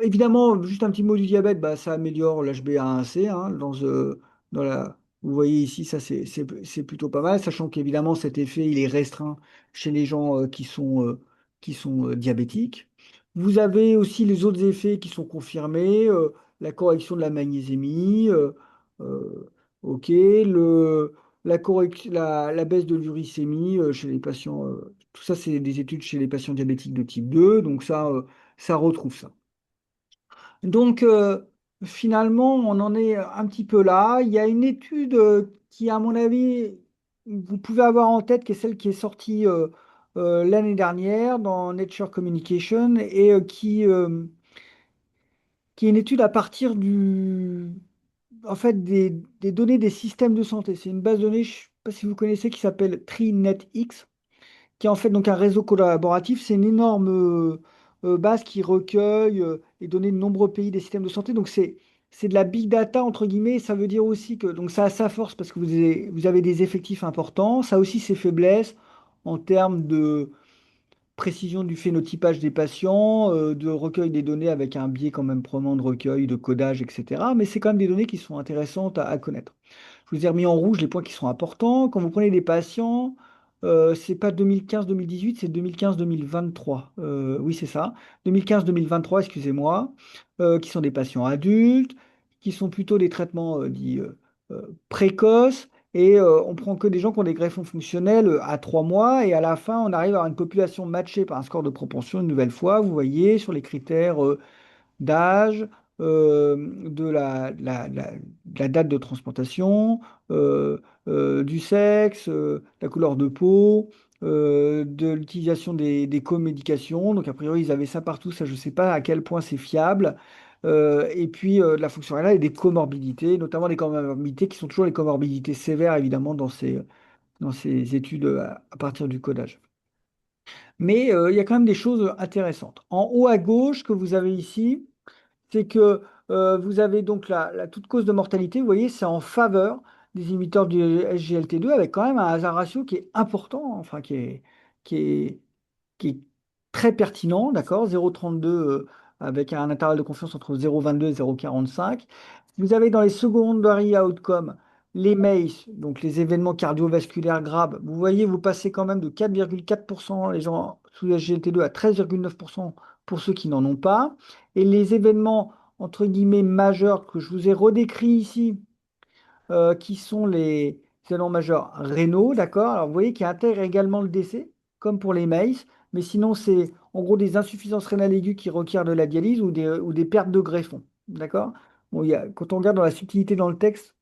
Évidemment, juste un petit mot du diabète, bah, ça améliore l'HbA1c. Hein, vous voyez ici, ça c'est plutôt pas mal, sachant qu'évidemment cet effet il est restreint chez les gens qui sont diabétiques. Vous avez aussi les autres effets qui sont confirmés, la correction de la magnésémie, ok, la baisse de l'uricémie chez les patients. Tout ça, c'est des études chez les patients diabétiques de type 2, donc ça retrouve ça. Donc, finalement, on en est un petit peu là. Il y a une étude qui, à mon avis, vous pouvez avoir en tête, qui est celle qui est sortie l'année dernière dans Nature Communication et qui est une étude à partir en fait, des données des systèmes de santé. C'est une base de données, je ne sais pas si vous connaissez, qui s'appelle TriNetX qui est en fait donc un réseau collaboratif. C'est une énorme base qui recueille les données de nombreux pays des systèmes de santé. Donc c'est de la big data entre guillemets. Ça veut dire aussi que donc ça a sa force parce que vous avez des effectifs importants. Ça a aussi ses faiblesses en termes de précision du phénotypage des patients, de recueil des données avec un biais quand même prenant de recueil, de codage, etc. Mais c'est quand même des données qui sont intéressantes à connaître. Je vous ai remis en rouge les points qui sont importants. Quand vous prenez des patients, C'est pas 2015-2018, c'est 2015-2023. Oui, c'est ça. 2015-2023, excusez-moi, qui sont des patients adultes, qui sont plutôt des traitements dits précoces. Et on prend que des gens qui ont des greffons fonctionnels à 3 mois. Et à la fin, on arrive à avoir une population matchée par un score de propension, une nouvelle fois, vous voyez, sur les critères d'âge, de la date de transplantation, euh, du sexe, la couleur de peau, de l'utilisation des comédications. Donc, a priori, ils avaient ça partout. Ça, je ne sais pas à quel point c'est fiable. Et puis, de la fonction rénale et des comorbidités, notamment des comorbidités qui sont toujours les comorbidités sévères, évidemment, dans ces études à partir du codage. Mais il y a quand même des choses intéressantes. En haut à gauche, que vous avez ici, c'est que vous avez donc la toute cause de mortalité, vous voyez, c'est en faveur des imiteurs du SGLT2 avec quand même un hasard ratio qui est important, enfin qui est, qui est très pertinent, d'accord? 0,32 avec un intervalle de confiance entre 0,22 et 0,45. Vous avez dans les secondary outcomes les MACE, donc les événements cardiovasculaires graves. Vous voyez, vous passez quand même de 4,4% les gens sous SGLT2 à 13,9% pour ceux qui n'en ont pas. Et les événements, entre guillemets, majeurs que je vous ai redécrits ici, qui sont les événements majeurs rénaux, d'accord? Alors, vous voyez qu'il intègre également le décès, comme pour les MACE, mais sinon, c'est en gros des insuffisances rénales aiguës qui requièrent de la dialyse ou des pertes de greffons, d'accord? Bon, quand on regarde dans la subtilité dans le texte,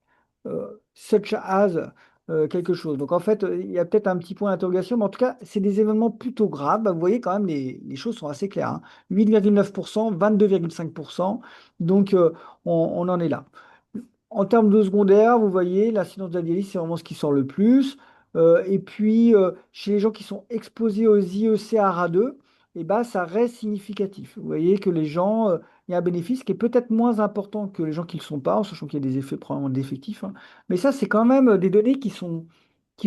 such as quelque chose. Donc, en fait, il y a peut-être un petit point d'interrogation, mais en tout cas, c'est des événements plutôt graves. Bah, vous voyez quand même, les choses sont assez claires, hein. 8,9%, 22,5%. Donc, on en est là. En termes de secondaire, vous voyez, l'incidence de la dialyse, c'est vraiment ce qui sort le plus. Et puis, chez les gens qui sont exposés aux IECRA2, eh ben, ça reste significatif. Vous voyez que les gens, il y a un bénéfice qui est peut-être moins important que les gens qui ne le sont pas, en sachant qu'il y a des effets probablement d'effectifs, hein. Mais ça, c'est quand même des données qui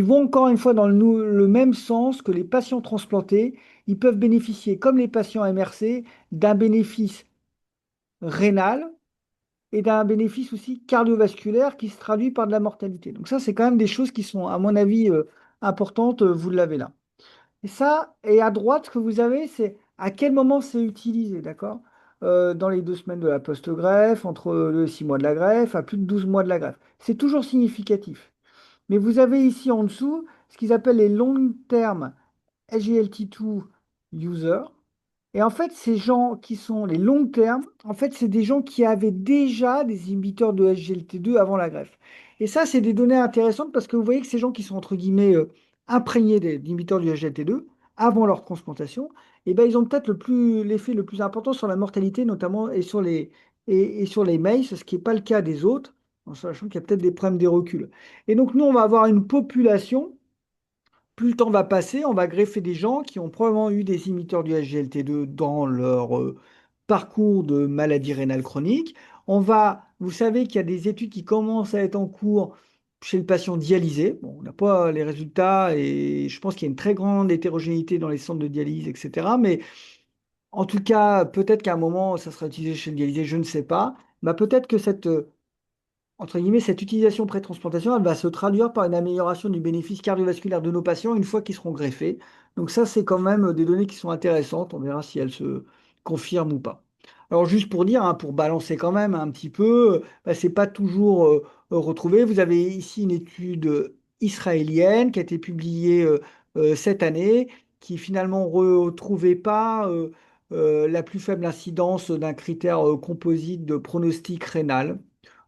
vont encore une fois dans le même sens que les patients transplantés. Ils peuvent bénéficier, comme les patients MRC, d'un bénéfice rénal et d'un bénéfice aussi cardiovasculaire qui se traduit par de la mortalité. Donc ça, c'est quand même des choses qui sont, à mon avis, importantes. Vous l'avez là. Et ça, et à droite, ce que vous avez, c'est à quel moment c'est utilisé, d'accord? Dans les 2 semaines de la post-greffe, entre le 6 mois de la greffe, à plus de 12 mois de la greffe. C'est toujours significatif. Mais vous avez ici en dessous ce qu'ils appellent les long-term SGLT2 users. Et en fait, ces gens qui sont les long termes, en fait, c'est des gens qui avaient déjà des inhibiteurs de SGLT2 avant la greffe. Et ça, c'est des données intéressantes parce que vous voyez que ces gens qui sont entre guillemets imprégnés d'inhibiteurs du SGLT2 avant leur transplantation, eh ben, ils ont peut-être l'effet le plus important sur la mortalité, notamment et sur les MACE, ce qui n'est pas le cas des autres, en sachant qu'il y a peut-être des problèmes des reculs. Et donc, nous, on va avoir une population plus le temps va passer, on va greffer des gens qui ont probablement eu des imiteurs du SGLT2 dans leur parcours de maladie rénale chronique. Vous savez qu'il y a des études qui commencent à être en cours chez le patient dialysé. Bon, on n'a pas les résultats et je pense qu'il y a une très grande hétérogénéité dans les centres de dialyse, etc. Mais en tout cas, peut-être qu'à un moment, ça sera utilisé chez le dialysé, je ne sais pas. Bah, peut-être que entre guillemets, cette utilisation pré-transplantation, elle va se traduire par une amélioration du bénéfice cardiovasculaire de nos patients une fois qu'ils seront greffés. Donc ça, c'est quand même des données qui sont intéressantes. On verra si elles se confirment ou pas. Alors juste pour dire, hein, pour balancer quand même un petit peu, bah, c'est pas toujours retrouvé. Vous avez ici une étude israélienne qui a été publiée cette année, qui finalement ne retrouvait pas la plus faible incidence d'un critère composite de pronostic rénal.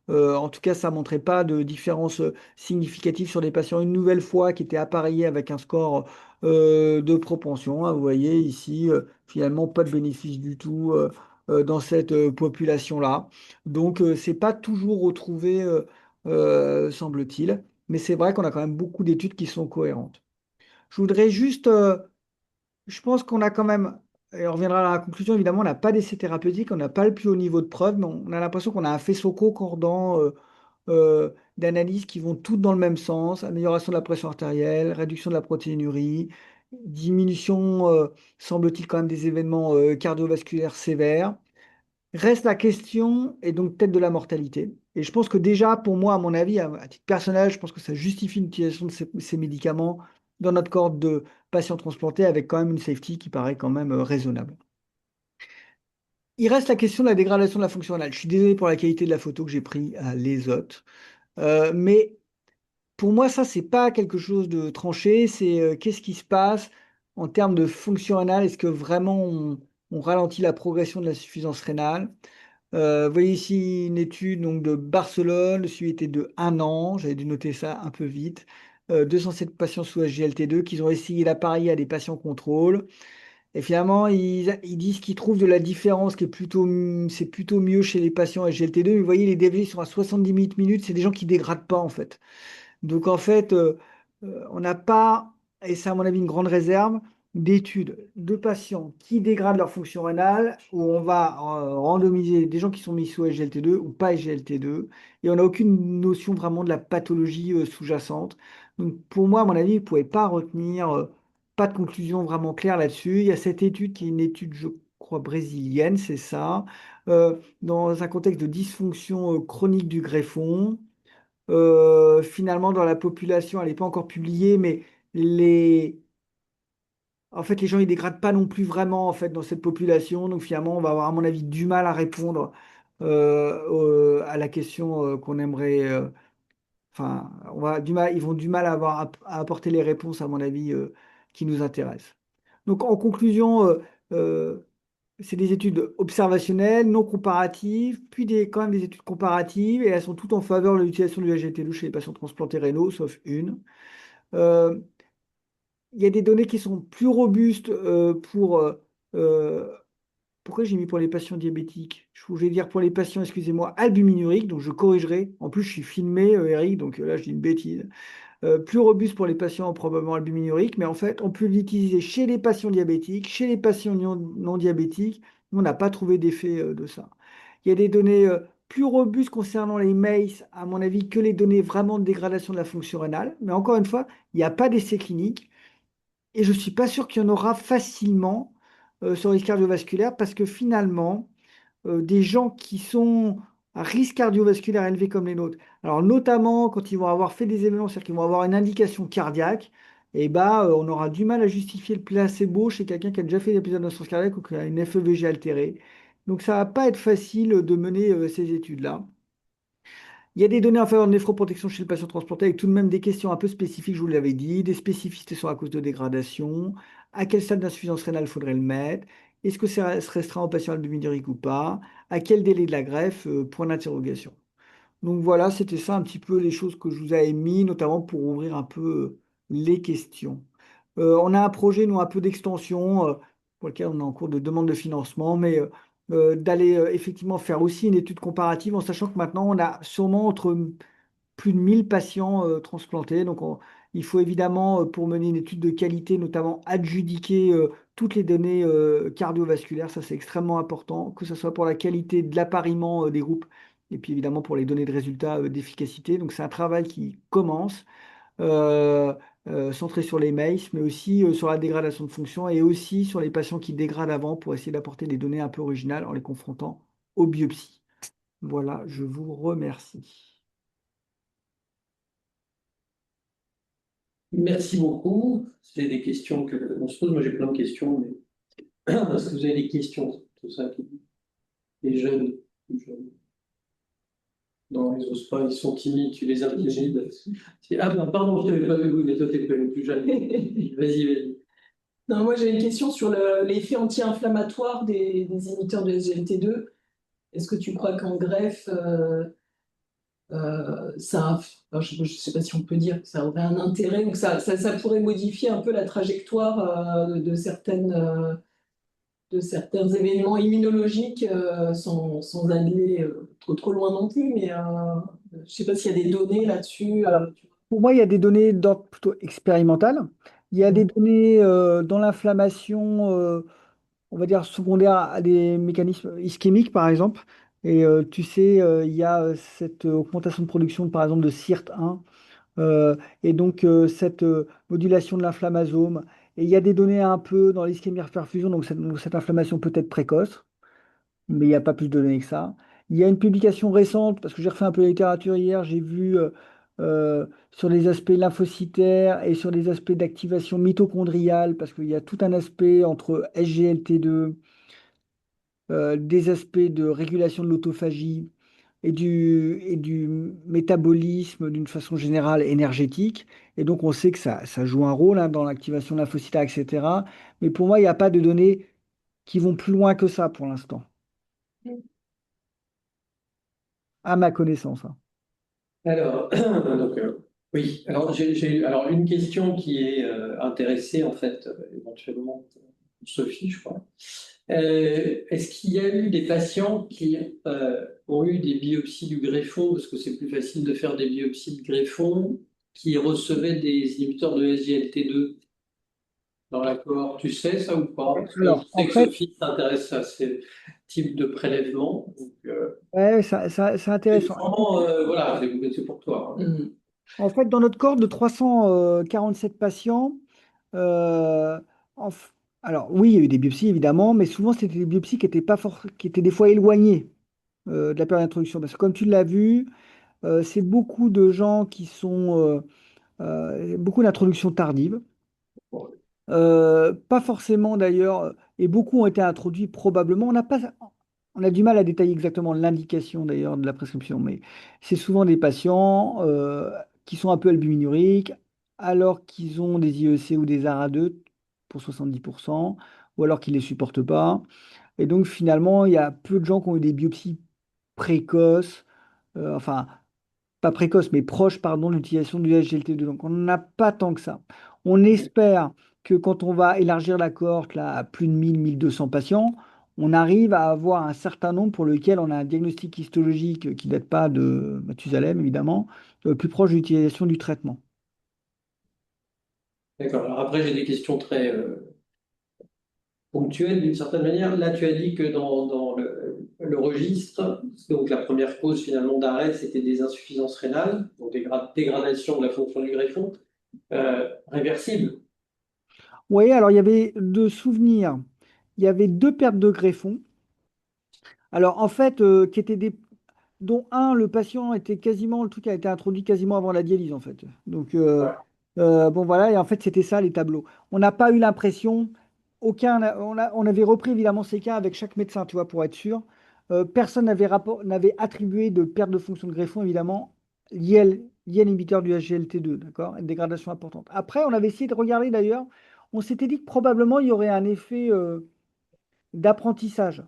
En tout cas, ça ne montrait pas de différence significative sur des patients une nouvelle fois qui étaient appareillés avec un score de propension, hein. Vous voyez ici, finalement, pas de bénéfice du tout dans cette population-là. Donc, c'est pas toujours retrouvé, semble-t-il. Mais c'est vrai qu'on a quand même beaucoup d'études qui sont cohérentes. Je voudrais juste je pense qu'on a quand même, et on reviendra à la conclusion, évidemment, on n'a pas d'essai thérapeutique, on n'a pas le plus haut niveau de preuve, mais on a l'impression qu'on a un faisceau concordant d'analyses qui vont toutes dans le même sens: amélioration de la pression artérielle, réduction de la protéinurie, diminution, semble-t-il, quand même des événements cardiovasculaires sévères. Reste la question, et donc peut-être de la mortalité. Et je pense que déjà, pour moi, à mon avis, à titre personnel, je pense que ça justifie l'utilisation de ces médicaments dans notre cohorte de patients transplantés avec quand même une safety qui paraît quand même raisonnable. Il reste la question de la dégradation de la fonction rénale. Je suis désolé pour la qualité de la photo que j'ai prise à l'Azote. Mais pour moi, ça, c'est pas quelque chose de tranché. C'est qu'est-ce qui se passe en termes de fonction rénale? Est-ce que vraiment on ralentit la progression de l'insuffisance rénale? Vous voyez ici une étude donc, de Barcelone. Le suivi était de 1 an. J'avais dû noter ça un peu vite. 207 patients sous SGLT2 qui ont essayé l'appareil à des patients contrôle. Et finalement, ils disent qu'ils trouvent de la différence qui est c'est plutôt mieux chez les patients SGLT2. Mais vous voyez, les DVG sont à 70 minutes. C'est des gens qui dégradent pas en fait. Donc en fait, on n'a pas, et c'est à mon avis une grande réserve, d'études de patients qui dégradent leur fonction rénale, où on va randomiser des gens qui sont mis sous SGLT2 ou pas SGLT2, et on n'a aucune notion vraiment de la pathologie sous-jacente. Donc pour moi, à mon avis, vous ne pouvez pas retenir, pas de conclusion vraiment claire là-dessus. Il y a cette étude qui est une étude, je crois, brésilienne, c'est ça, dans un contexte de dysfonction chronique du greffon. Finalement, dans la population, elle n'est pas encore publiée, mais en fait, les gens ils dégradent pas non plus vraiment en fait dans cette population. Donc finalement, on va avoir à mon avis du mal à répondre à la question qu'on aimerait. Enfin, ils vont du mal à avoir à apporter les réponses à mon avis qui nous intéressent. Donc en conclusion, euh, c'est des études observationnelles, non comparatives, puis quand même des études comparatives, et elles sont toutes en faveur de l'utilisation du HGTLU chez les patients transplantés rénaux, sauf une. Euh, il y a des données qui sont plus robustes euh, pourquoi j'ai mis pour les patients diabétiques? Je voulais dire pour les patients, excusez-moi, albuminuriques, donc je corrigerai. En plus, je suis filmé, Eric, donc là, je dis une bêtise. Plus robuste pour les patients probablement albuminuriques, mais en fait, on peut l'utiliser chez les patients diabétiques, chez les patients non diabétiques. On n'a pas trouvé d'effet de ça. Il y a des données plus robustes concernant les MACE, à mon avis, que les données vraiment de dégradation de la fonction rénale. Mais encore une fois, il n'y a pas d'essai clinique et je ne suis pas sûr qu'il y en aura facilement sur les risque cardiovasculaire parce que finalement, des gens qui sont à risque cardiovasculaire élevé comme les nôtres, alors notamment quand ils vont avoir fait des événements, c'est-à-dire qu'ils vont avoir une indication cardiaque, et ben, on aura du mal à justifier le placebo chez quelqu'un qui a déjà fait des épisodes d'insuffisance cardiaque ou qui a une FEVG altérée. Donc ça ne va pas être facile de mener ces études-là. Il y a des données en faveur de néphroprotection chez le patient transplanté avec tout de même des questions un peu spécifiques, je vous l'avais dit, des spécificités sont à cause de dégradation, à quel stade d'insuffisance rénale faudrait le mettre, est-ce que ça se restreint aux patients albuminiques ou pas, à quel délai de la greffe, point d'interrogation. Donc voilà, c'était ça un petit peu les choses que je vous avais mis, notamment pour ouvrir un peu les questions. On a un projet, nous, un peu d'extension, pour lequel on est en cours de demande de financement, mais d'aller effectivement faire aussi une étude comparative, en sachant que maintenant, on a sûrement entre plus de 1000 patients transplantés. Donc, il faut évidemment, pour mener une étude de qualité, notamment adjudiquer toutes les données cardiovasculaires. Ça, c'est extrêmement important, que ce soit pour la qualité de l'appariement des groupes et puis évidemment pour les données de résultats d'efficacité. Donc, c'est un travail qui commence. euh, Centré sur les MACE, mais aussi sur la dégradation de fonction et aussi sur les patients qui dégradent avant pour essayer d'apporter des données un peu originales en les confrontant aux biopsies. Voilà, je vous remercie. Merci beaucoup. C'est des questions que on se pose. Moi, j'ai plein de questions, mais est-ce que vous avez des questions? Tout ça, les jeunes, les jeunes. Non, ils osent pas, ils sont timides, tu les intimides. Ah, ben, pardon, je t'avais pas vu, mais toi, t'es pas le plus jeune. Vas-y, vas-y. Non, moi j'ai une question sur l'effet anti-inflammatoire des émetteurs de SGLT2. Est-ce que tu crois qu'en greffe, enfin, je ne sais pas si on peut dire que ça aurait un intérêt ou que ça pourrait modifier un peu la trajectoire de certains événements immunologiques sans aller trop loin non plus, mais je ne sais pas s'il y a des données là-dessus. Alors, pour moi, il y a des données d'ordre plutôt expérimental. Il y a des données dans l'inflammation, on va dire secondaire à des mécanismes ischémiques, par exemple. Et tu sais, il y a cette augmentation de production, par exemple, de SIRT1, et donc cette modulation de l'inflammasome. Et il y a des données un peu dans l'ischémie-perfusion, donc cette inflammation peut être précoce, mais il n'y a pas plus de données que ça. Il y a une publication récente, parce que j'ai refait un peu la littérature hier, j'ai vu sur les aspects lymphocytaires et sur les aspects d'activation mitochondriale, parce qu'il y a tout un aspect entre SGLT2, des aspects de régulation de l'autophagie et du métabolisme d'une façon générale énergétique. Et donc, on sait que ça joue un rôle hein, dans l'activation lymphocytaire, etc. Mais pour moi, il n'y a pas de données qui vont plus loin que ça pour l'instant, à ma connaissance, hein. Alors, donc, oui, alors alors une question qui est intéressée en fait éventuellement Sophie, je crois. Est-ce qu'il y a eu des patients qui ont eu des biopsies du greffon, parce que c'est plus facile de faire des biopsies de greffon, qui recevaient des inhibiteurs de SGLT2 dans la cohorte? Tu sais ça ou pas? Parce que je Alors, en sais que fait, Sophie s'intéresse à ces types de prélèvements. Donc, ouais, c'est intéressant. vraiment, voilà, c'est pour toi, hein. En fait, dans notre cohorte de 347 patients, euh, en f- alors oui, il y a eu des biopsies évidemment, mais souvent c'était des biopsies qui étaient pas qui étaient des fois éloignées de la période d'introduction. Parce que comme tu l'as vu, c'est beaucoup de gens qui sont beaucoup d'introductions tardives. Pas forcément d'ailleurs, et beaucoup ont été introduits probablement. On a du mal à détailler exactement l'indication d'ailleurs de la prescription, mais c'est souvent des patients qui sont un peu albuminuriques, alors qu'ils ont des IEC ou des ARA2 pour 70%, ou alors qu'ils ne les supportent pas. Et donc finalement, il y a peu de gens qui ont eu des biopsies précoces, enfin pas précoce, mais proche, pardon, de l'utilisation du SGLT2. Donc, on n'en a pas tant que ça. On espère que quand on va élargir la cohorte là, à plus de 1 200 patients, on arrive à avoir un certain nombre pour lequel on a un diagnostic histologique qui ne date pas de Mathusalem, évidemment, plus proche de l'utilisation du traitement. D'accord. Alors après, j'ai des questions très ponctuelles d'une certaine manière. Là, tu as dit que dans le registre, donc la première cause finalement d'arrêt, c'était des insuffisances rénales, donc dégradation de la fonction du greffon, réversible. Oui, alors il y avait deux souvenirs. Il y avait deux pertes de greffons. Alors en fait, qui étaient dont un, le patient était quasiment, le truc a été introduit quasiment avant la dialyse en fait. Donc bon voilà, et en fait c'était ça les tableaux. On n'a pas eu l'impression, on avait repris évidemment ces cas avec chaque médecin, tu vois, pour être sûr. Personne n'avait attribué de perte de fonction de greffon évidemment liée à l'inhibiteur du SGLT2, d'accord, une dégradation importante. Après, on avait essayé de regarder d'ailleurs, on s'était dit que probablement il y aurait un effet d'apprentissage.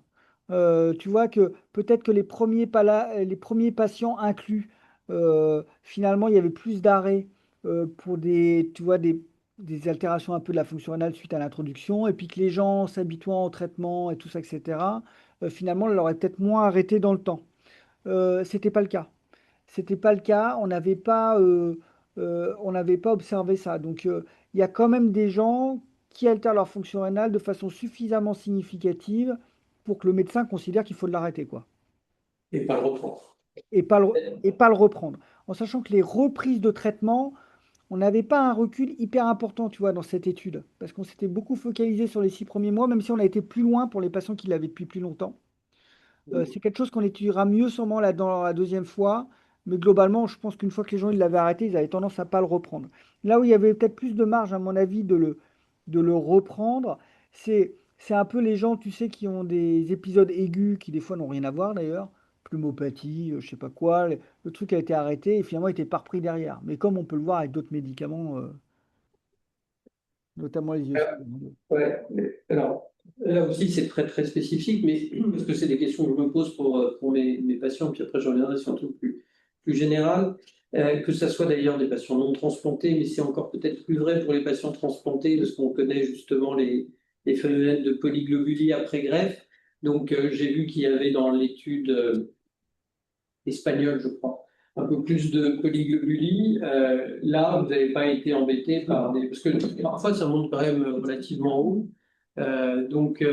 Tu vois que peut-être que les premiers patients inclus, finalement, il y avait plus d'arrêts pour tu vois, des altérations un peu de la fonction rénale suite à l'introduction, et puis que les gens s'habituant au traitement et tout ça, etc., finalement, on l'aurait peut-être moins arrêté dans le temps. C'était pas le cas. C'était pas le cas. On n'avait pas observé ça. Donc, il y a quand même des gens qui altèrent leur fonction rénale de façon suffisamment significative pour que le médecin considère qu'il faut l'arrêter, quoi, Et pas le reprendre. et pas le reprendre. En sachant que les reprises de traitement, on n'avait pas un recul hyper important, tu vois, dans cette étude, parce qu'on s'était beaucoup focalisé sur les 6 premiers mois, même si on a été plus loin pour les patients qui l'avaient depuis plus longtemps. C'est quelque chose qu'on étudiera mieux sûrement là, dans la deuxième fois. Mais globalement, je pense qu'une fois que les gens ils l'avaient arrêté, ils avaient tendance à pas le reprendre. Là où il y avait peut-être plus de marge, à mon avis, de le reprendre, c'est un peu les gens, tu sais, qui ont des épisodes aigus qui des fois n'ont rien à voir d'ailleurs. Plumopathie, je sais pas quoi. Le truc a été arrêté et finalement il n'était pas repris derrière. Mais comme on peut le voir avec d'autres médicaments, notamment les Euh, IEC. ouais. Alors, là aussi, c'est très, très spécifique, mais parce que c'est des questions que je me pose pour mes patients, puis après, je reviendrai sur un truc plus général. Que ça soit d'ailleurs des patients non transplantés, mais c'est encore peut-être plus vrai pour les patients transplantés, parce qu'on connaît justement les phénomènes de polyglobulie après greffe. Donc, j'ai vu qu'il y avait dans l'étude espagnole, je crois, un peu plus de polyglobulie. Là, vous n'avez pas été embêté par des... Parce que parfois, ça monte quand même relativement haut. Donc,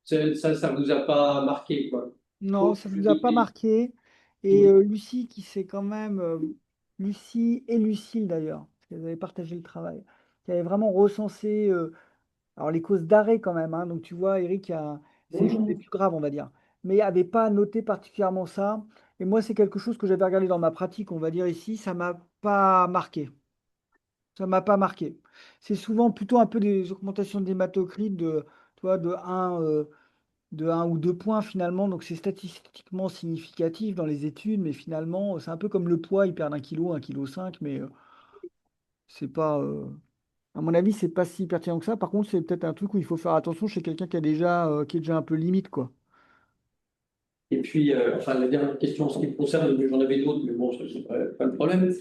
ça vous a pas marqué, quoi. Non, Faut ça ne nous a pas plutôt... marqué. Et Lucie, qui s'est quand même, Lucie et Lucille d'ailleurs, parce qu'elles avaient partagé le travail, qui avaient vraiment recensé alors les causes d'arrêt quand même, hein. Donc tu vois, Eric, c'est les choses les plus graves, on va dire. Mais n'avait pas noté particulièrement ça. Et moi, c'est quelque chose que j'avais regardé dans ma pratique, on va dire ici, ça m'a pas marqué. Ça m'a pas marqué. C'est souvent plutôt un peu des augmentations d'hématocrit tu vois, de 1 ou 2 points finalement. Donc c'est statistiquement significatif dans les études, mais finalement, c'est un peu comme le poids, ils perdent 1 kilo, 1,5 kg, mais c'est pas, à mon avis, c'est pas si pertinent que ça. Par contre, c'est peut-être un truc où il faut faire attention chez quelqu'un qui est déjà un peu limite, quoi. Et puis, enfin, la dernière question en ce qui me concerne, j'en avais d'autres, mais bon, ça, c'est pas le problème.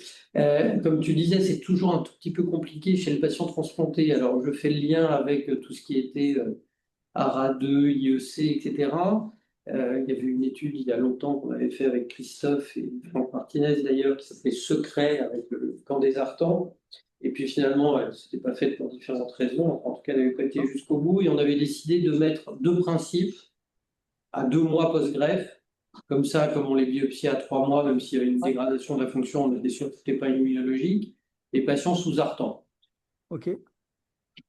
Comme tu disais, c'est toujours un tout petit peu compliqué chez le patient transplanté. Alors, je fais le lien avec tout ce qui était ARA2, IEC, etc. Il y avait une étude il y a longtemps qu'on avait fait avec Christophe et Franck Martinez d'ailleurs, qui s'appelait Secret avec le camp des Artans. Et puis finalement, elle ne s'était pas faite pour différentes raisons. En tout cas, elle n'avait pas été jusqu'au bout. Et on avait décidé de mettre deux principes à 2 mois post-greffe. Comme ça, comme on les biopsie à 3 mois, même s'il y avait une Ouais. dégradation de la fonction, on était sûr que ce n'était pas immunologique. Les patients sous Artan. Ok.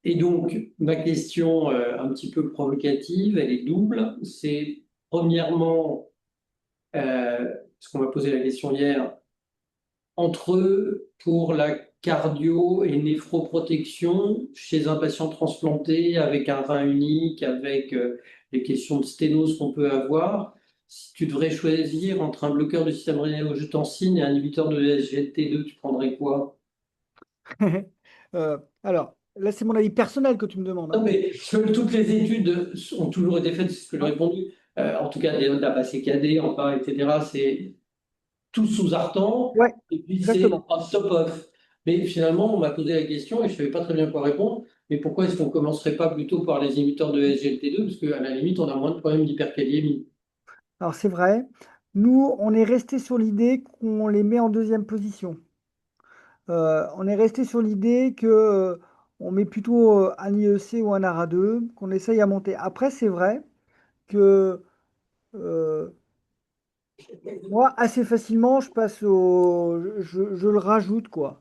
Et donc, ma question un petit peu provocative, elle est double. C'est premièrement, parce qu'on m'a posé la question hier, entre eux, pour la cardio et néphroprotection chez un patient transplanté avec un rein unique, avec les questions de sténose qu'on peut avoir, si tu devrais choisir entre un bloqueur du système rénal-angiotensine et un inhibiteur de SGLT2, tu prendrais quoi? Alors, là, c'est mon avis personnel que tu me demandes, Non, hein. mais toutes les études ont toujours été faites, c'est ce que j'ai Ouais, répondu. En tout cas, de la KD, enfin, etc., c'est tout sous Artan, ouais, et puis c'est exactement. un stop-off. Mais finalement, on m'a posé la question et je ne savais pas très bien quoi répondre. Mais pourquoi est-ce qu'on ne commencerait pas plutôt par les inhibiteurs de SGLT2? Parce qu'à la limite, on a moins de problèmes d'hyperkaliémie. Alors, c'est vrai. Nous, on est resté sur l'idée qu'on les met en deuxième position. On est resté sur l'idée que on met plutôt un IEC ou un ARA2, qu'on essaye à monter. Après, c'est vrai que euh, moi, assez facilement, je le rajoute, quoi.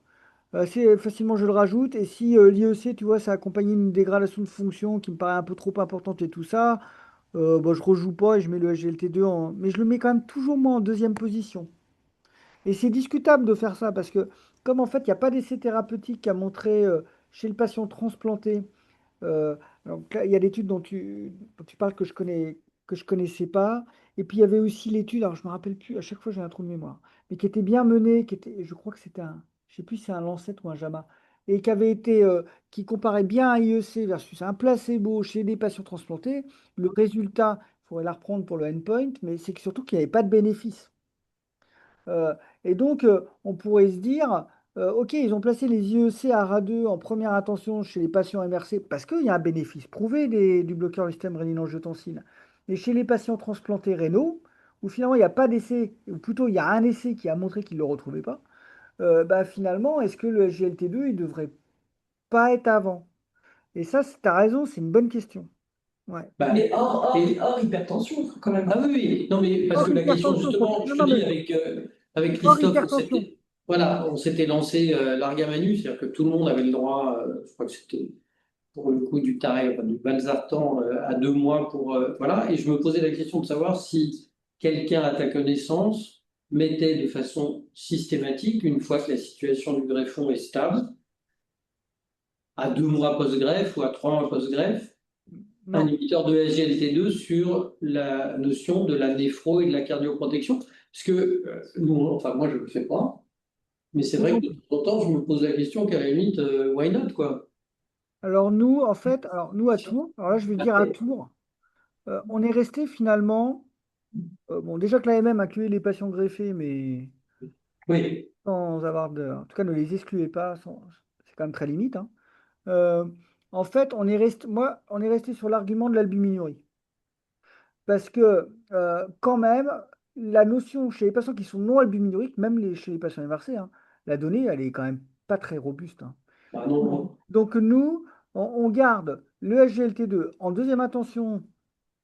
Assez facilement, je le rajoute. Et si l'IEC, tu vois, ça accompagne une dégradation de fonction qui me paraît un peu trop importante et tout ça, bah, je rejoue pas et je mets le SGLT2 en. Mais je le mets quand même toujours moi en deuxième position. Et c'est discutable de faire ça parce que, comme en fait, il n'y a pas d'essai thérapeutique à montrer chez le patient transplanté. euh, donc là, il y a l'étude dont tu parles que je connaissais pas. Et puis il y avait aussi l'étude, alors je me rappelle plus, à chaque fois j'ai un trou de mémoire, mais qui était bien menée, je crois que c'était je sais plus si c'est un Lancet ou un JAMA, et qui comparait bien un IEC versus un placebo chez des patients transplantés. Le résultat, il faudrait la reprendre pour le endpoint, mais c'est que surtout qu'il n'y avait pas de bénéfice. Et donc, on pourrait se dire, OK, ils ont placé les IEC à RA2 en première intention chez les patients MRC parce qu'il y a un bénéfice prouvé du bloqueur du système rénine-angiotensine. Mais chez les patients transplantés rénaux, où finalement il n'y a pas d'essai, ou plutôt il y a un essai qui a montré qu'ils ne le retrouvaient pas, bah, finalement, est-ce que le SGLT2, il ne devrait pas être avant? Et ça, tu as raison, c'est une bonne question. Ouais. Bah, Mais hors hypertension, quand même. ah oui, oui, non, mais parce que Hors la question, hypertension, justement, je non, te non, dis, mais avec hors Christophe, hypertension. voilà, on s'était lancé l'argamanu, c'est-à-dire que tout le monde avait le droit, je crois que c'était pour le coup du taré, enfin, du valsartan à 2 mois pour voilà. Et je me posais la question de savoir si quelqu'un à ta connaissance mettait de façon systématique, une fois que la situation du greffon est stable, à 2 mois post-greffe ou à 3 mois post-greffe, un Non. inhibiteur de SGLT2 sur la notion de la néphro et de la cardioprotection. Parce que nous, enfin moi je ne le fais pas, mais c'est vrai que de temps en temps je me pose la question qu'à la limite, why not quoi? Alors nous, en fait, alors nous à Tours, alors là je vais dire à Tours, on est resté finalement, bon déjà que l'AMM accueillait les patients greffés, mais Oui, sans avoir en tout cas ne les excluait pas, c'est quand même très limite, hein. Euh, En fait, on est resté sur l'argument de l'albuminurie, parce que quand même, la notion chez les patients qui sont non albuminuriques, même chez les patients MRC, hein, la donnée, elle est quand même pas très robuste, hein. bah non, non. Donc nous, on garde le SGLT2 en deuxième intention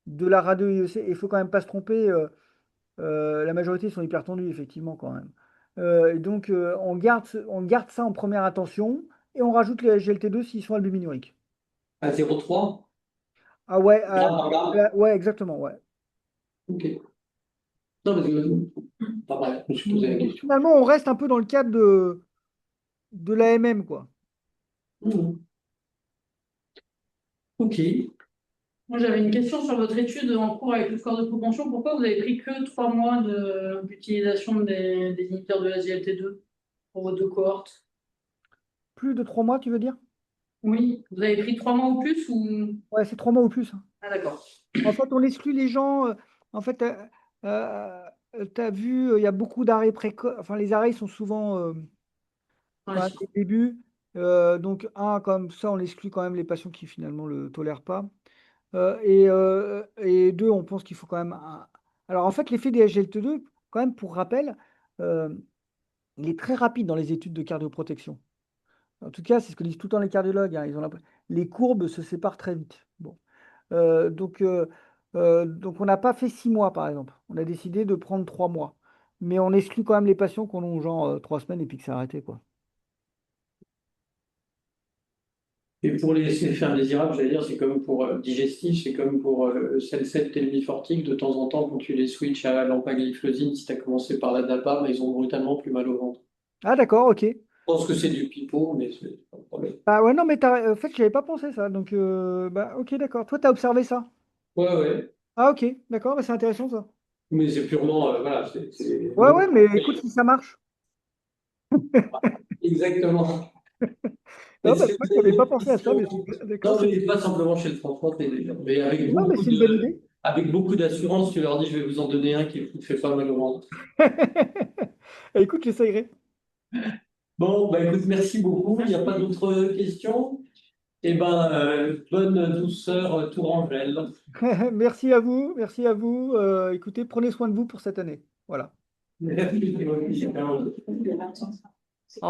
de la radio-IEC, et il faut quand même pas se tromper, la majorité sont hypertendus, effectivement, quand même. Et donc, on garde ça en première intention, et on rajoute les SGLT2 s'ils sont albuminuriques. À 0,3 Ah ouais, gramme par gramme. ouais, exactement, ouais. Ok. Non, parce que Enfin, bref, je me suis posé la Donc, question. finalement, on reste un peu dans le cadre de l'AMM, quoi. Mhm. Ok. Moi, j'avais une question sur votre étude en cours avec le score de propension. Pourquoi vous avez pris que 3 mois d'utilisation des inhibiteurs de la SGLT2 pour vos deux cohortes? Plus de 3 mois, tu veux dire? Oui, vous avez pris 3 mois ou plus ou... Ouais, c'est 3 mois ou plus, hein. Ah, d'accord. En fait, on exclut les gens. En fait, tu as vu, il y a beaucoup d'arrêts précoces. Enfin, les arrêts sont souvent Ouais. quand même au début. Donc, comme ça, on exclut quand même les patients qui finalement le tolèrent pas. Et deux, on pense qu'il faut quand même. Alors, en fait, l'effet des SGLT2, quand même, pour rappel, euh, il est très rapide dans les études de cardioprotection. En tout cas, c'est ce que disent tout le temps les cardiologues, hein. Les courbes se séparent très vite. Bon. Donc, on n'a pas fait 6 mois, par exemple. On a décidé de prendre 3 mois. Mais on exclut quand même les patients qui en ont genre 3 semaines et puis que c'est arrêté, quoi. Et pour les effets indésirables, j'allais dire, c'est comme pour digestif, c'est comme pour Cellcept et le Mifortic. De temps en temps, quand tu les switches à l'empagliflozine, si tu as commencé par la DAPA, mais ils ont brutalement plus mal au ventre. Ah, d'accord, ok. Je pense que c'est du pipeau, mais c'est pas un problème. Ah ouais, non, mais en fait, je n'avais pas pensé ça. Donc, bah, ok, d'accord. Toi, tu as observé ça? Ouais, ouais. Ah, ok, d'accord, bah, c'est intéressant ça. Mais c'est purement, voilà, Ouais, ouais, mais écoute, si ça marche. exactement. Non, Est-ce bah, que tu vois, vous je avez n'avais pas d'autres pensé à ça, questions? mais d'accord, Non, c'est. mais pas simplement chez le François, mais Non, mais c'est une bonne idée. avec beaucoup d'assurance, tu leur dis, je vais vous en donner un qui ne fait pas mal au ventre. Écoute, j'essayerai. Bon, bah écoute, merci beaucoup. Il n'y a pas d'autres questions? Eh ben, bonne douceur, Tourangelle. Merci à vous, merci à vous. Écoutez, prenez soin de vous pour cette année. Voilà. Merci. Au